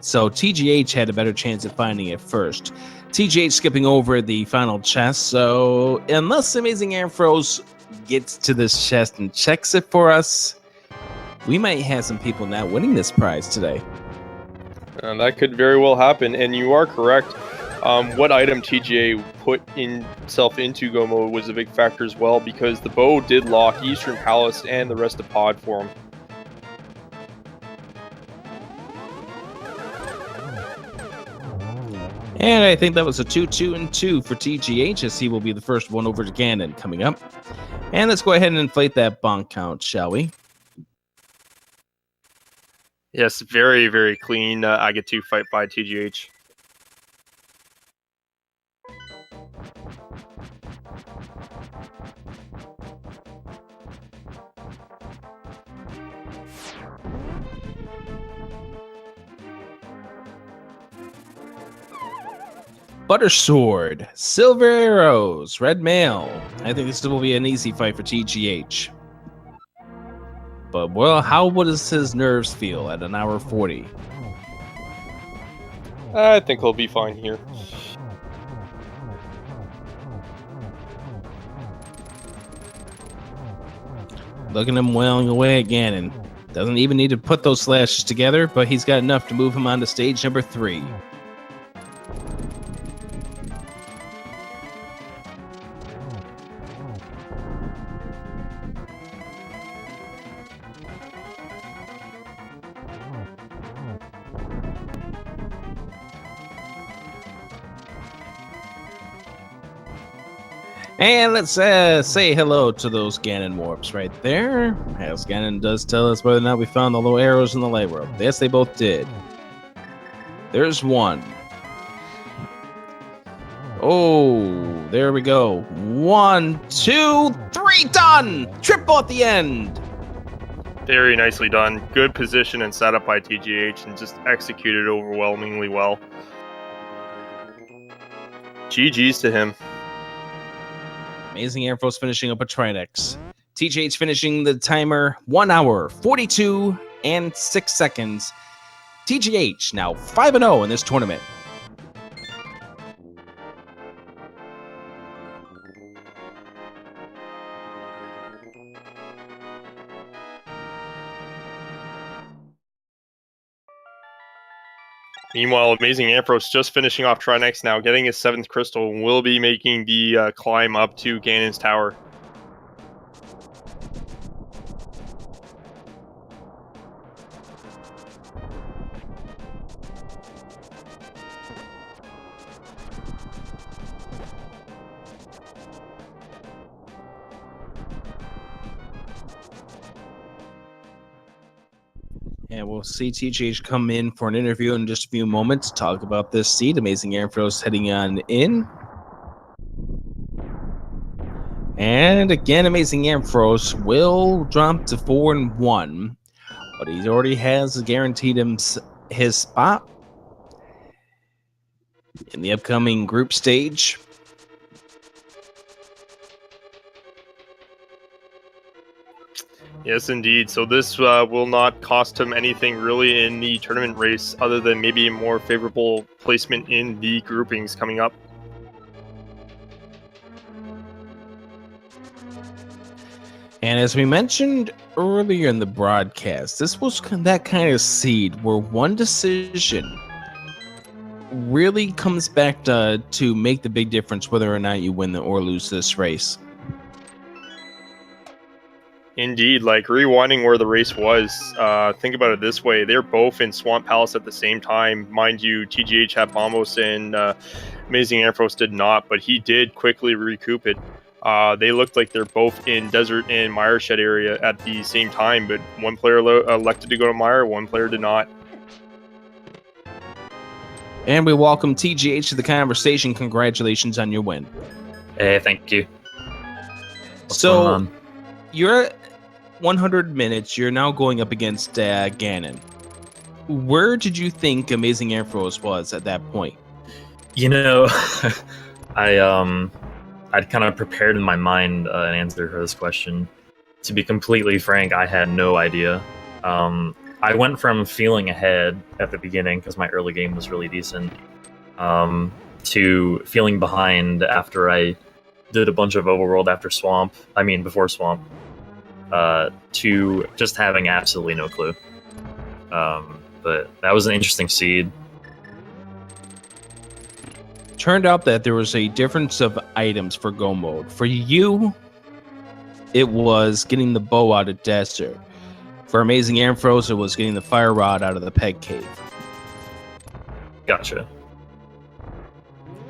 So TGH had a better chance at finding it first. TGH skipping over the final chest. So unless AmazingAmpharos gets to this chest and checks it for us, we might have some people not winning this prize today. That could very well happen, and you are correct. What item TGA put himself into go mode was a big factor as well, because the bow did lock Eastern Palace and the rest of pod for him. And I think that was a 2-2-2 for TGH, as he will be the first one over to Ganon coming up. And let's go ahead and inflate that bonk count, shall we? Yes, very, very clean. I get to fight by TGH. Butter Sword, Silver Arrows, Red Mail. I think this will be an easy fight for TGH. But, well, how does his nerves feel at an hour 40? I think he'll be fine here. Look at him wailing away at Ganon. Doesn't even need to put those slashes together, but he's got enough to move him on to stage number 3. And let's say hello to those Ganon warps right there. As Ganon does tell us whether or not we found the little arrows in the light rope. Yes, they both did. There's one. Oh, there we go. 1, 2, 3, done! Triple at the end! Very nicely done. Good position and setup by TGH, and just executed overwhelmingly well. GG's to him. AmazingAmpharos finishing up a Trinex. TGH finishing the timer 1 hour, 42 and 6 seconds. TGH now 5-0 in this tournament. Meanwhile, AmazingAmpharos just finishing off Trinex now, getting his 7th crystal, and will be making the climb up to Ganon's tower. And we'll see TGH come in for an interview in just a few moments to talk about this seed. AmazingAmpharos heading on in. And again, AmazingAmpharos will drop to 4-1. But he already has guaranteed him his spot in the upcoming group stage. Yes, indeed. So this will not cost him anything really in the tournament race, other than maybe a more favorable placement in the groupings coming up. And as we mentioned earlier in the broadcast, this was that kind of seed where one decision really comes back to make the big difference whether or not you win or lose this race. Indeed, like rewinding where the race was, think about it this way. They're both in Swamp Palace at the same time. Mind you, TGH had Bombos and AmazingAmpharos did not, but he did quickly recoup it. They looked like they're both in Desert and Mire Shed area at the same time, but one player elected to go to Mire, one player did not. And we welcome TGH to the conversation. Congratulations on your win. Hey, thank you. What's so going on? You're at 100 minutes. You're now going up against Ganon. Where did you think AmazingAmpharos was at that point? You know, I'd kind of prepared in my mind an answer for this question. To be completely frank, I had no idea. I went from feeling ahead at the beginning because my early game was really decent, to feeling behind after I did a bunch of overworld before Swamp, to just having absolutely no clue. But that was an interesting seed. Turned out that there was a difference of items for Go mode. For you, it was getting the bow out of desert. For AmazingAmpharos, it was getting the fire rod out of the peg cave. Gotcha.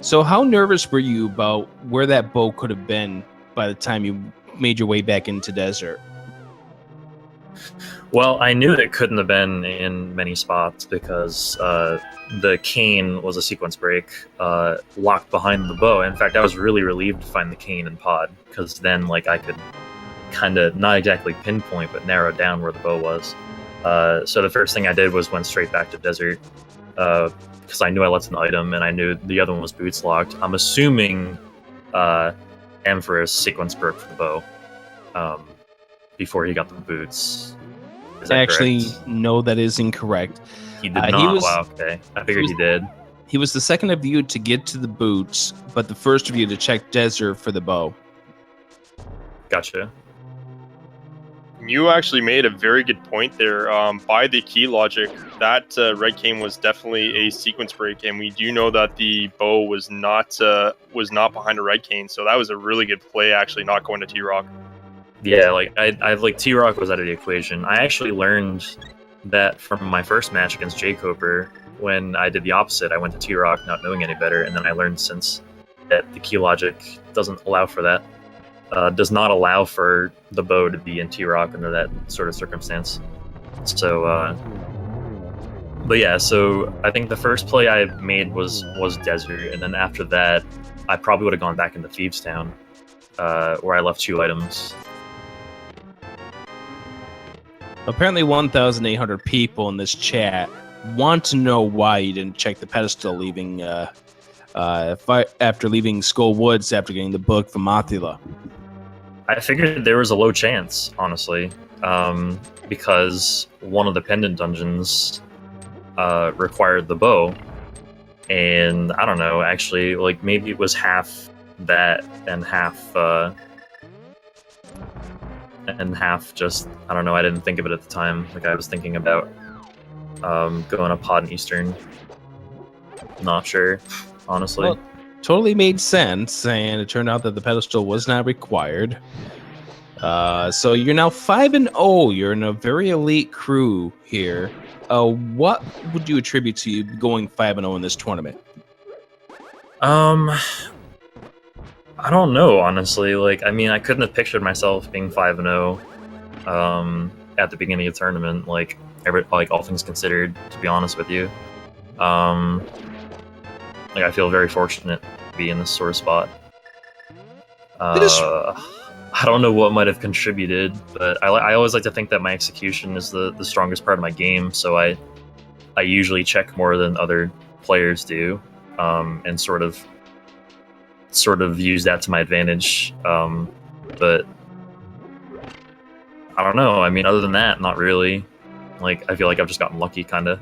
So how nervous were you about where that bow could have been by the time you made your way back into desert? Well, I knew it couldn't have been in many spots because the cane was a sequence break locked behind the bow. In fact, I was really relieved to find the cane and pod, because then I could kind of not exactly pinpoint but narrow down where the bow was. So the first thing I did was went straight back to desert, because I knew I left an item and I knew the other one was boots locked. I'm assuming Ampharos sequence broke for the bow before he got the boots. Is that Actually, correct? no, that is incorrect. He did not. Wow, okay. I figured he did. He was the second of you to get to the boots, but the first of you to check desert for the bow. Gotcha. You actually made a very good point there. By the key logic, that red cane was definitely a sequence break, and we do know that the bow was not behind a red cane. So that was a really good play, actually, not going to T-Rock. Yeah, I T-Rock was out of the equation. I actually learned that from my first match against J-Coper. When I did the opposite, I went to T-Rock not knowing any better, and then I learned since that the key logic doesn't allow for that. Does not allow for the bow to be in T-Rock under that sort of circumstance. So, but yeah, so I think the first play I made was desert, and then after that, I probably would have gone back into Thieves Town, where I left 2 items. Apparently 1,800 people in this chat want to know why you didn't check the pedestal after leaving Skull Woods after getting the book from Mothula. I figured there was a low chance, honestly, because one of the pendant dungeons required the bow, and I don't know, actually, maybe it was half that and half just, I don't know, I didn't think of it at the time. I was thinking about going up Pod and Eastern. Not sure, honestly. Well, totally made sense, and it turned out that the pedestal was not required. So you're now 5-0. You're in a very elite crew here. What would you attribute to you going 5-0 in this tournament? I don't know, honestly. I couldn't have pictured myself being 5-0 at the beginning of the tournament. All things considered, to be honest with you. I feel very fortunate to be in this sort of spot. I don't know what might have contributed, but I always like to think that my execution is the strongest part of my game, so I usually check more than other players do, and sort of use that to my advantage. But I don't know. Other than that, not really. I feel like I've just gotten lucky, kind of.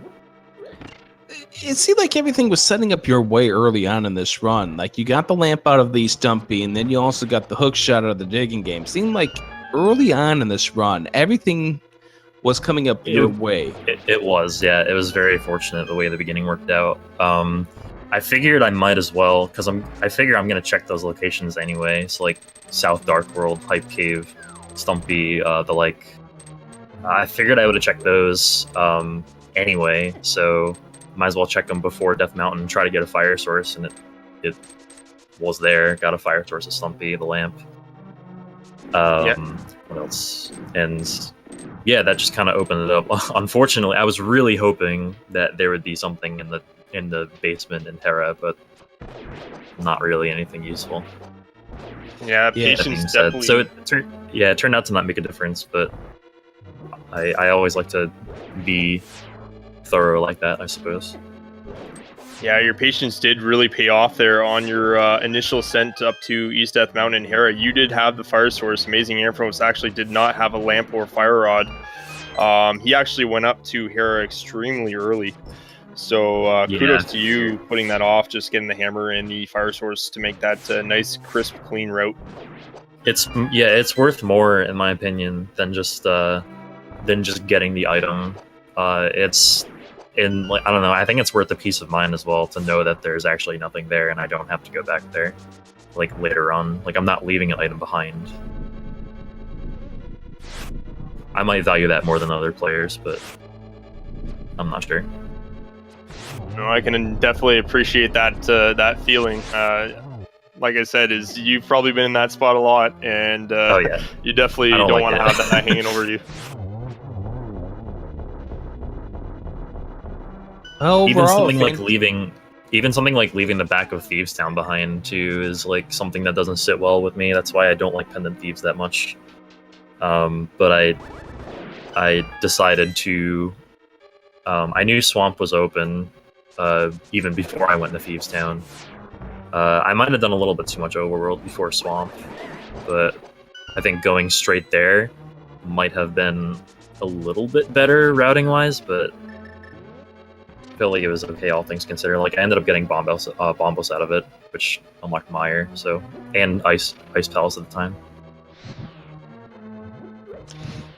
It seemed like everything was setting up your way early on in this run. You got the lamp out of the Stumpy, and then you also got the hook shot out of the digging game. It seemed like early on in this run, everything was coming up your way. It was, yeah. It was very fortunate the way the beginning worked out. I figured I might as well, because I figure I'm going to check those locations anyway. So, South Dark World, Pipe Cave, Stumpy, I figured I would have checked those anyway, so might as well check them before Death Mountain, try to get a fire source, and it was there. Got a fire source of Stumpy, the lamp. What else? And yeah, that just kind of opened it up. Unfortunately, I was really hoping that there would be something in the basement in Terra, but not really anything useful. Yeah, patience definitely. So it turned out to not make a difference, but I always like to be thorough like that, I suppose. Yeah, your patience did really pay off there on your initial ascent up to East Death Mountain in Hera. You did have the fire source. AmazingAmpharos actually did not have a lamp or fire rod. He actually went up to Hera extremely early. So kudos to you putting that off, just getting the hammer and the fire source to make that nice, crisp, clean route. It's worth more in my opinion than just getting the item. It's in like I don't know. I think it's worth the peace of mind as well to know that there's actually nothing there and I don't have to go back there like later on. Like I'm not leaving an item behind. I might value that more than other players, but I'm not sure. No, I can definitely appreciate that feeling. Like I said, is you've probably been in that spot a lot, and you definitely don't want to have that hanging over you. Even something like leaving the back of Thieves Town behind too is like something that doesn't sit well with me. That's why I don't like Pendant Thieves that much. But I decided to. I knew Swamp was open even before I went to Thieves Town. I might have done a little bit too much overworld before Swamp, but I think going straight there might have been a little bit better routing-wise, but I feel like it was okay, all things considered. Like, I ended up getting Bombos out of it, which unlocked Mire, and Ice Palace at the time.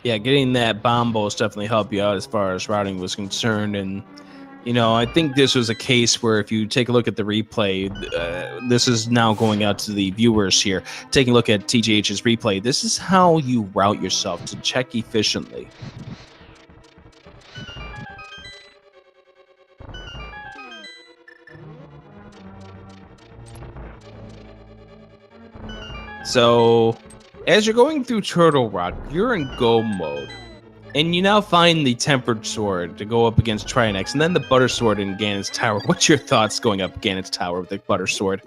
Yeah, getting that Bombos definitely helped you out as far as routing was concerned, and I think this was a case where if you take a look at the replay, this is now going out to the viewers here, taking a look at TGH's replay, this is how you route yourself to check efficiently. So, as you're going through Turtle Rock, you're in go mode. And you now find the Tempered Sword to go up against Trinex, and then the Butter Sword in Ganon's Tower. What's your thoughts going up Ganon's Tower with the Butter Sword?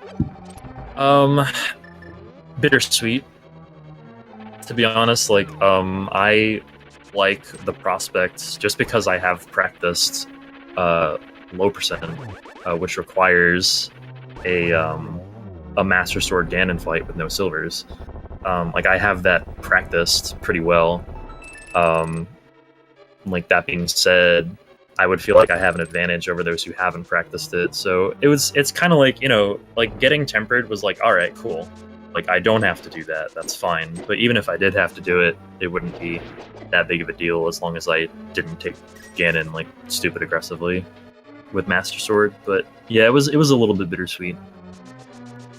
Bittersweet. To be honest, I like the prospects just because I have practiced low percent, which requires a Master Sword Ganon fight with no silvers. I have that practiced pretty well. That being said, I would feel like I have an advantage over those who haven't practiced it. So it's kind of like getting tempered was like, all right, cool. I don't have to do that. That's fine. But even if I did have to do it, it wouldn't be that big of a deal as long as I didn't take Ganon stupid aggressively with Master Sword. But yeah, it was a little bit bittersweet.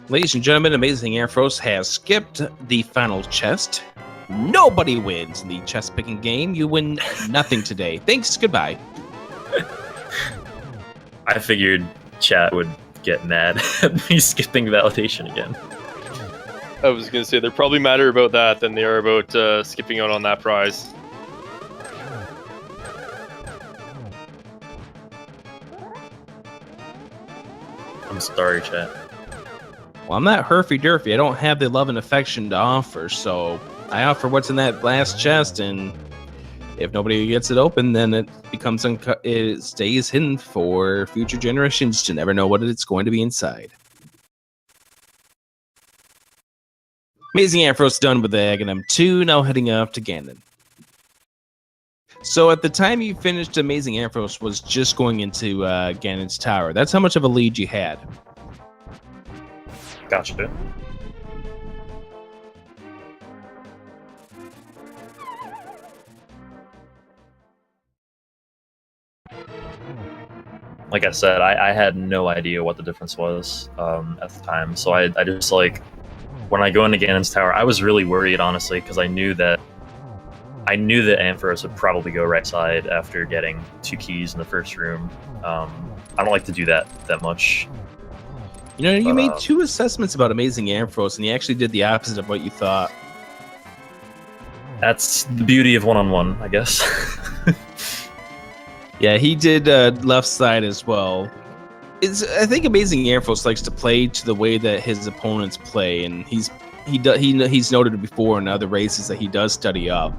Ladies and gentlemen, AmazingAmpharos has skipped the final chest. Nobody wins in the chest picking game. You win nothing today. Thanks, goodbye. I figured chat would get mad at me skipping validation again. I was going to say, they're probably madder about that than they are about skipping out on that prize. I'm sorry, chat. Well, I'm not herfy-derfy. I don't have the love and affection to offer, so I offer what's in that last chest, and if nobody gets it open, then it becomes it stays hidden for future generations to never know what it's going to be inside. AmazingAmpharos done with the Aghanim 2, now heading off to Ganon. So at the time you finished, AmazingAmpharos was just going into Ganon's Tower. That's how much of a lead you had. Gotcha. Like I said, I had no idea what the difference was at the time. So I just when I go into Ganon's Tower, I was really worried, honestly, because I knew that Ampharos would probably go right side after getting 2 keys in the first room. I don't like to do that much. You made 2 assessments about AmazingAmpharos, and you actually did the opposite of what you thought. That's the beauty of one-on-one, I guess. Yeah, he did left side as well. I think AmazingAmpharos likes to play to the way that his opponents play, and he's noted before in other races that he does study up.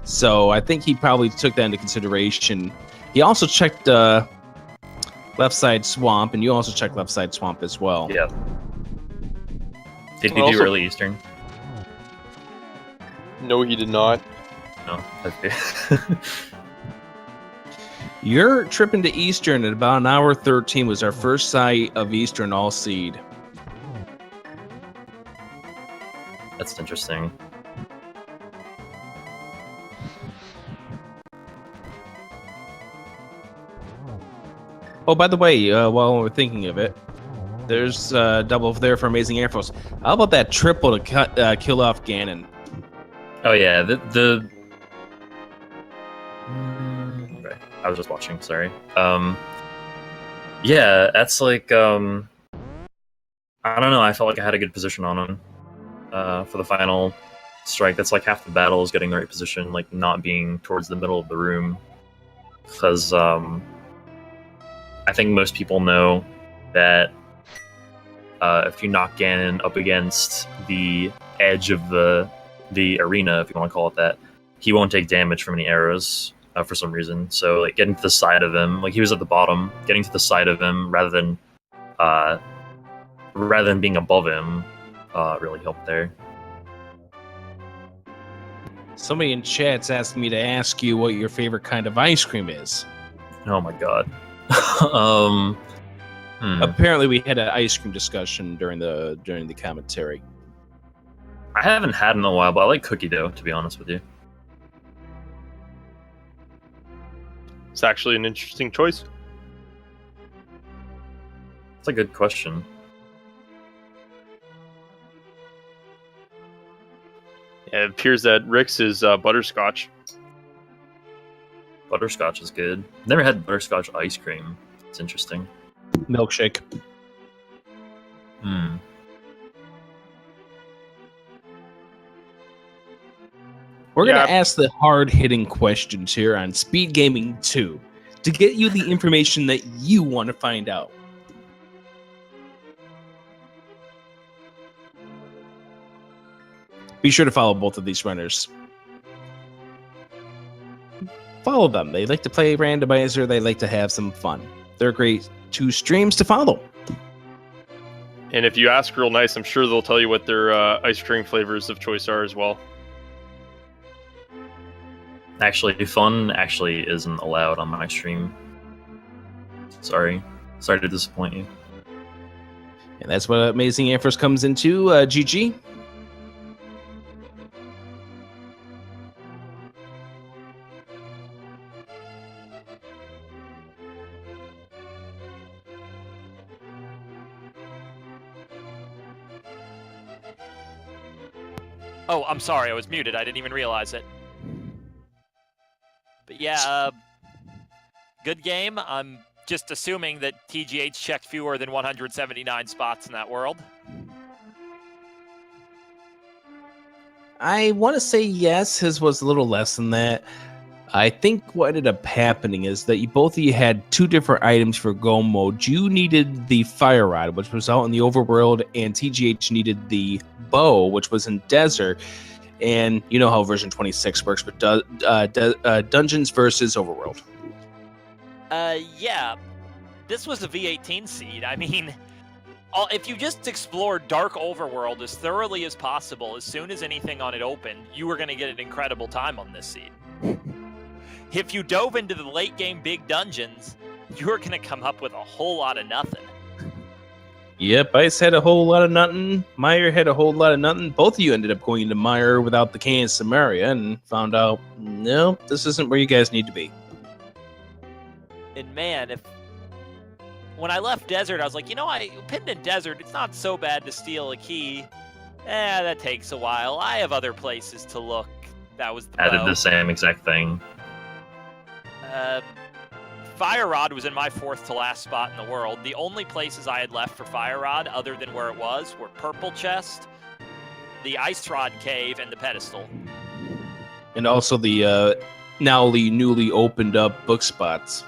So I think he probably took that into consideration. He also checked left side swamp, and you also checked left side swamp as well. Yeah. Did he do early Eastern? No, he did not. No. Okay. Your trip into Eastern at about an hour 13 was our first sight of Eastern all seed. That's interesting. Oh, by the way, while we're thinking of it, there's double there for AmazingAmpharos. How about that triple to kill off Ganon? Oh yeah, okay. I was just watching. Sorry. Yeah, that's like I don't know. I felt like I had a good position on him for the final strike. That's like half the battle is getting the right position, like not being towards the middle of the room, because I think most people know that if you knock Ganon up against the edge of the arena, if you want to call it that, he won't take damage from any arrows for some reason. So like getting to the side of him, like he was at the bottom, getting to the side of him rather than being above him really helped there. Somebody in chat's asking me to ask you what your favorite kind of ice cream is. Oh my god. Apparently, we had an ice cream discussion during the commentary. I haven't had in a while, but I like cookie dough, to be honest with you. It's actually an interesting choice. That's a good question. Yeah, it appears that Rick's is butterscotch. Butterscotch is good. Never had butterscotch ice cream. It's interesting. Milkshake. We're going to ask the hard-hitting questions here on Speed Gaming 2 to get you the information that you want to find out. Be sure to follow both of these runners. Follow them. They like to play Randomizer. They like to have some fun. They're great 2 streams to follow. And if you ask real nice, I'm sure they'll tell you what their ice cream flavors of choice are as well. Actually, fun actually isn't allowed on my stream. Sorry to disappoint you. And that's what AmazingAmpharos comes into. GG. Oh, I'm sorry, I was muted. I didn't even realize it. But yeah, good game. I'm just assuming that TGH checked fewer than 179 spots in that world. I want to say yes. His was a little less than that. I think what ended up happening is that both of you had 2 different items for go mode. You needed the fire rod, which was out in the overworld, and TGH needed the bow, which was in desert. And you know how version 26 works with dungeons versus overworld. Yeah. This was a V18 seed. I mean, if you just explored Dark Overworld as thoroughly as possible, as soon as anything on it opened, you were going to get an incredible time on this seed. If you dove into the late game big dungeons, you were going to come up with a whole lot of nothing. Yep, Ice had a whole lot of nothing. Meyer had a whole lot of nothing. Both of you ended up going to Meyer without the K in Samaria and found out, no, this isn't where you guys need to be. And man, when I left Desert, I was like, you know, I pinned in Desert, it's not so bad to steal a key. That takes a while. I have other places to look. That was the I did the same exact thing. Fire Rod was in my 4th to last spot in the world. The only places I had left for Fire Rod, other than where it was, were Purple Chest, the Ice Rod Cave, and the Pedestal. And also the newly opened up book spots.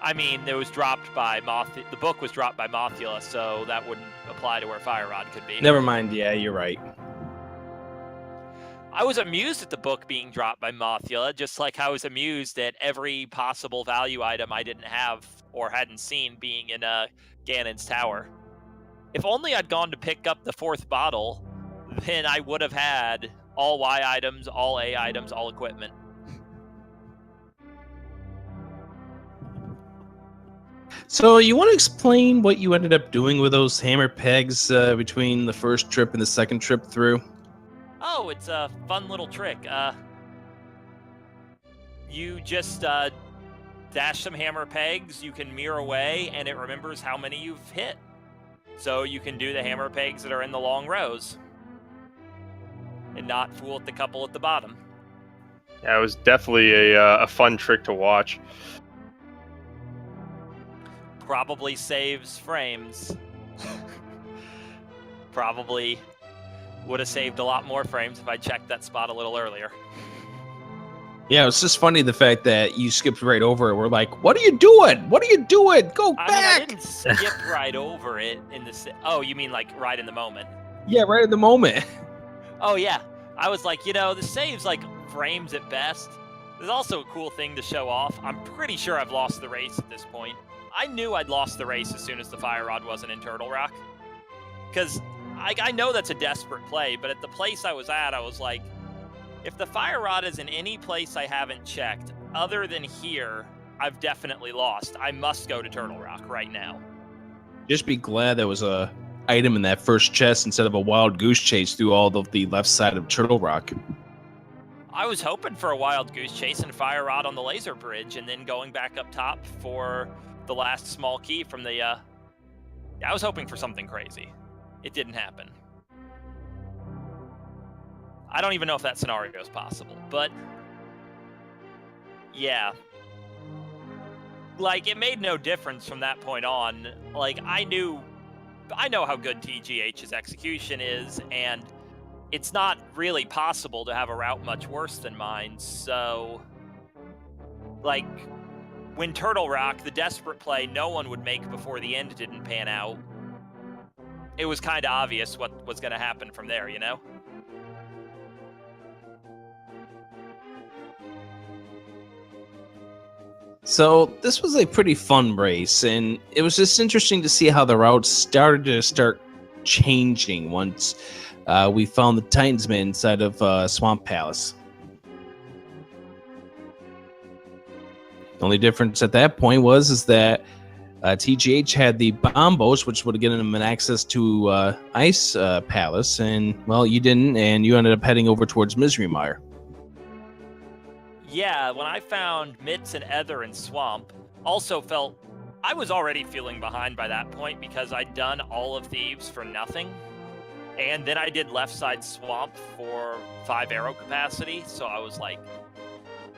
I mean, it was dropped by the book was dropped by Mothula, so that wouldn't apply to where Fire Rod could be. Never mind, yeah, you're right. I was amused at the book being dropped by Mothula, just like I was amused at every possible value item I didn't have or hadn't seen being in Ganon's tower. If only I'd gone to pick up the 4th bottle, then I would have had all Y items, all A items, all equipment. So you want to explain what you ended up doing with those hammer pegs between the first trip and the second trip through? Oh, it's a fun little trick. You just dash some hammer pegs, you can mirror away, and it remembers how many you've hit. So you can do the hammer pegs that are in the long rows and not fool at the couple at the bottom. Yeah, it was definitely a fun trick to watch. Probably saves frames. Probably would have saved a lot more frames if I checked that spot a little earlier. Yeah, it's just funny the fact that you skipped right over it. We're like, what are you doing? What are you doing? Go back! I didn't skip right over it in the... Oh, you mean like right in the moment? Yeah, right at the moment. Oh, yeah. I was like, the save's like frames at best. There's also a cool thing to show off. I'm pretty sure I've lost the race at this point. I knew I'd lost the race as soon as the fire rod wasn't in Turtle Rock. Because I know that's a desperate play, but at the place I was at, I was like, if the fire rod is in any place I haven't checked, other than here, I've definitely lost. I must go to Turtle Rock right now. Just be glad there was a item in that first chest instead of a wild goose chase through all of the left side of Turtle Rock. I was hoping for a wild goose chase and fire rod on the laser bridge, and then going back up top for the last small key from the... I was hoping for something crazy. It didn't happen. I don't even know if that scenario is possible, but... yeah. Like, it made no difference from that point on. Like, I know how good TGH's execution is, and it's not really possible to have a route much worse than mine, so... like, when Turtle Rock, the desperate play no one would make before the end didn't pan out, it was kind of obvious what was going to happen from there, you know? So this was a pretty fun race, and it was just interesting to see how the routes started to changing once we found the Titansman inside of Swamp Palace. The only difference at that point is that TGH had the bombos, which would have given him an access to Ice Palace, and, well, you didn't, and you ended up heading over towards Misery Mire. Yeah, when I found Mitts and Ether and Swamp, also felt... I was already feeling behind by that point because I'd done all of Thieves for nothing. And then I did Left Side Swamp for 5 arrow capacity, so I was like,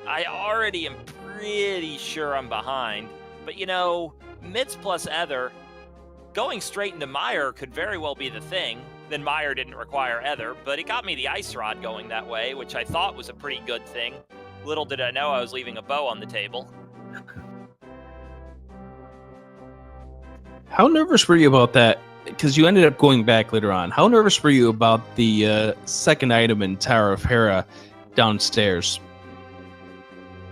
I already am pretty sure I'm behind. But, Mitts plus Ether, going straight into Mire could very well be the thing. Then Mire didn't require Ether, but it got me the Ice Rod going that way, which I thought was a pretty good thing. Little did I know I was leaving a bow on the table. How nervous were you about that? Because you ended up going back later on. How nervous were you about the second item in Tower of Hera downstairs?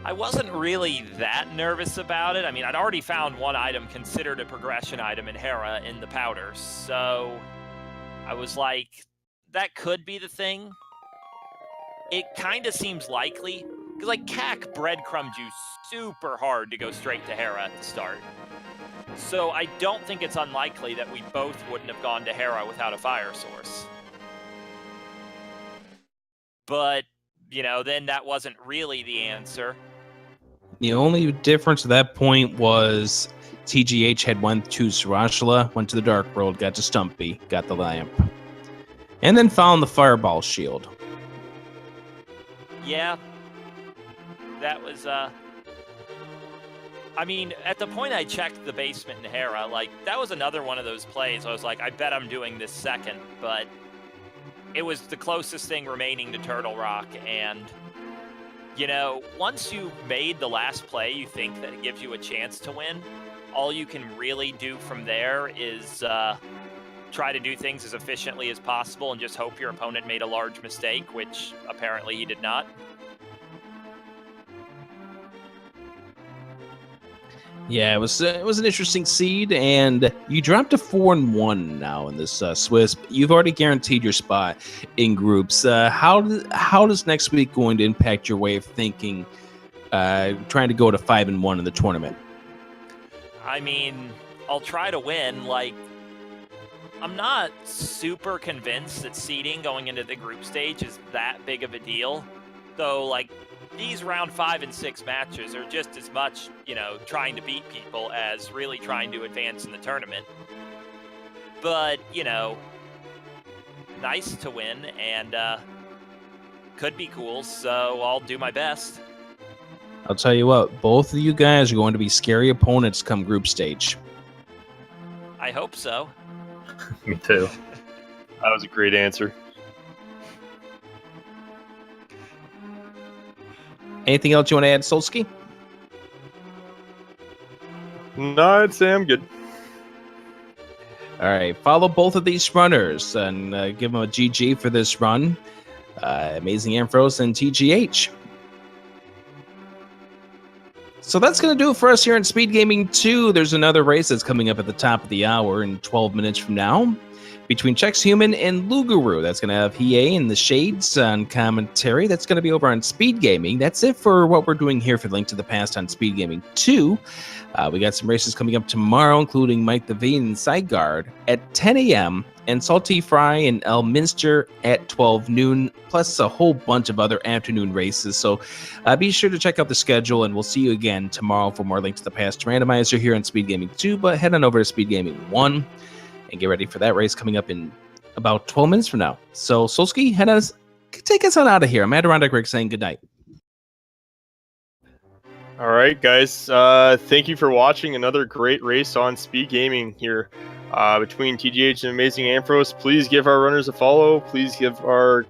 I wasn't really that nervous about it. I mean, I'd already found one item considered a progression item in Hera in the powder, so I was like, that could be the thing. It kind of seems likely. Because, like, CAC breadcrumbed you super hard to go straight to Hera at the start. So I don't think it's unlikely that we both wouldn't have gone to Hera without a fire source. But, then that wasn't really the answer. The only difference at that point was TGH had went to Sarashla, went to the Dark World, got to Stumpy, got the lamp, and then found the Fireball Shield. Yeah. That was, I mean, at the point I checked the basement in Hera, like, that was another one of those plays. I was like, I bet I'm doing this second, but it was the closest thing remaining to Turtle Rock, and, once you made the last play, you think that it gives you a chance to win. All you can really do from there is try to do things as efficiently as possible and just hope your opponent made a large mistake, which apparently he did not. Yeah, it was an interesting seed, and you dropped to 4-1 now in this Swiss. You've already guaranteed your spot in groups. How does next week going to impact your way of thinking, trying to go to 5-1 in the tournament? I mean, I'll try to win. Like, I'm not super convinced that seeding going into the group stage is that big of a deal. Though, like, these round 5 and 6 matches are just as much, you know, trying to beat people as really trying to advance in the tournament. But, you know, nice to win, and could be cool, so I'll do my best. I'll tell you what, both of you guys are going to be scary opponents come group stage. I hope so. Me too. That was a great answer. Anything else you want to add, Solsky? No, I'd say I'm good. All right, follow both of these runners and give them a GG for this run. AmazingAmpharos and TGH. So that's going to do it for us here in Speed Gaming 2. There's another race that's coming up at the top of the hour in 12 minutes from now between Chex Human and Luguru. That's going to have Hiei and the Shades on commentary. That's going to be over on Speed Gaming. That's it for what we're doing here for Link to the Past on Speed Gaming 2. We got some races coming up tomorrow, including Mike the V and Sideguard at 10 a.m. and Salty Fry and Elminster at 12 noon, plus a whole bunch of other afternoon races. So be sure to check out the schedule, and we'll see you again tomorrow for more Link to the Past Randomizer here on Speed Gaming 2. But head on over to Speed Gaming 1 and get ready for that race coming up in about 12 minutes from now. So, Solsky, take us on out of here. I'm Adirondack Rick saying good night. All right, guys. Thank you for watching another great race on Speed Gaming here between TGH and AmazingAmpharos. Please give our runners a follow. Please give our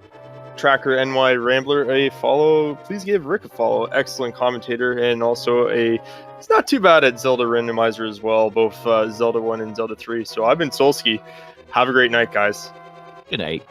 tracker NY Rambler a follow. Please give Rick a follow. Excellent commentator, and also he's not too bad at Zelda Randomizer as well, both Zelda 1 and Zelda 3. So I've been Solsky. Have a great night, guys. Good night.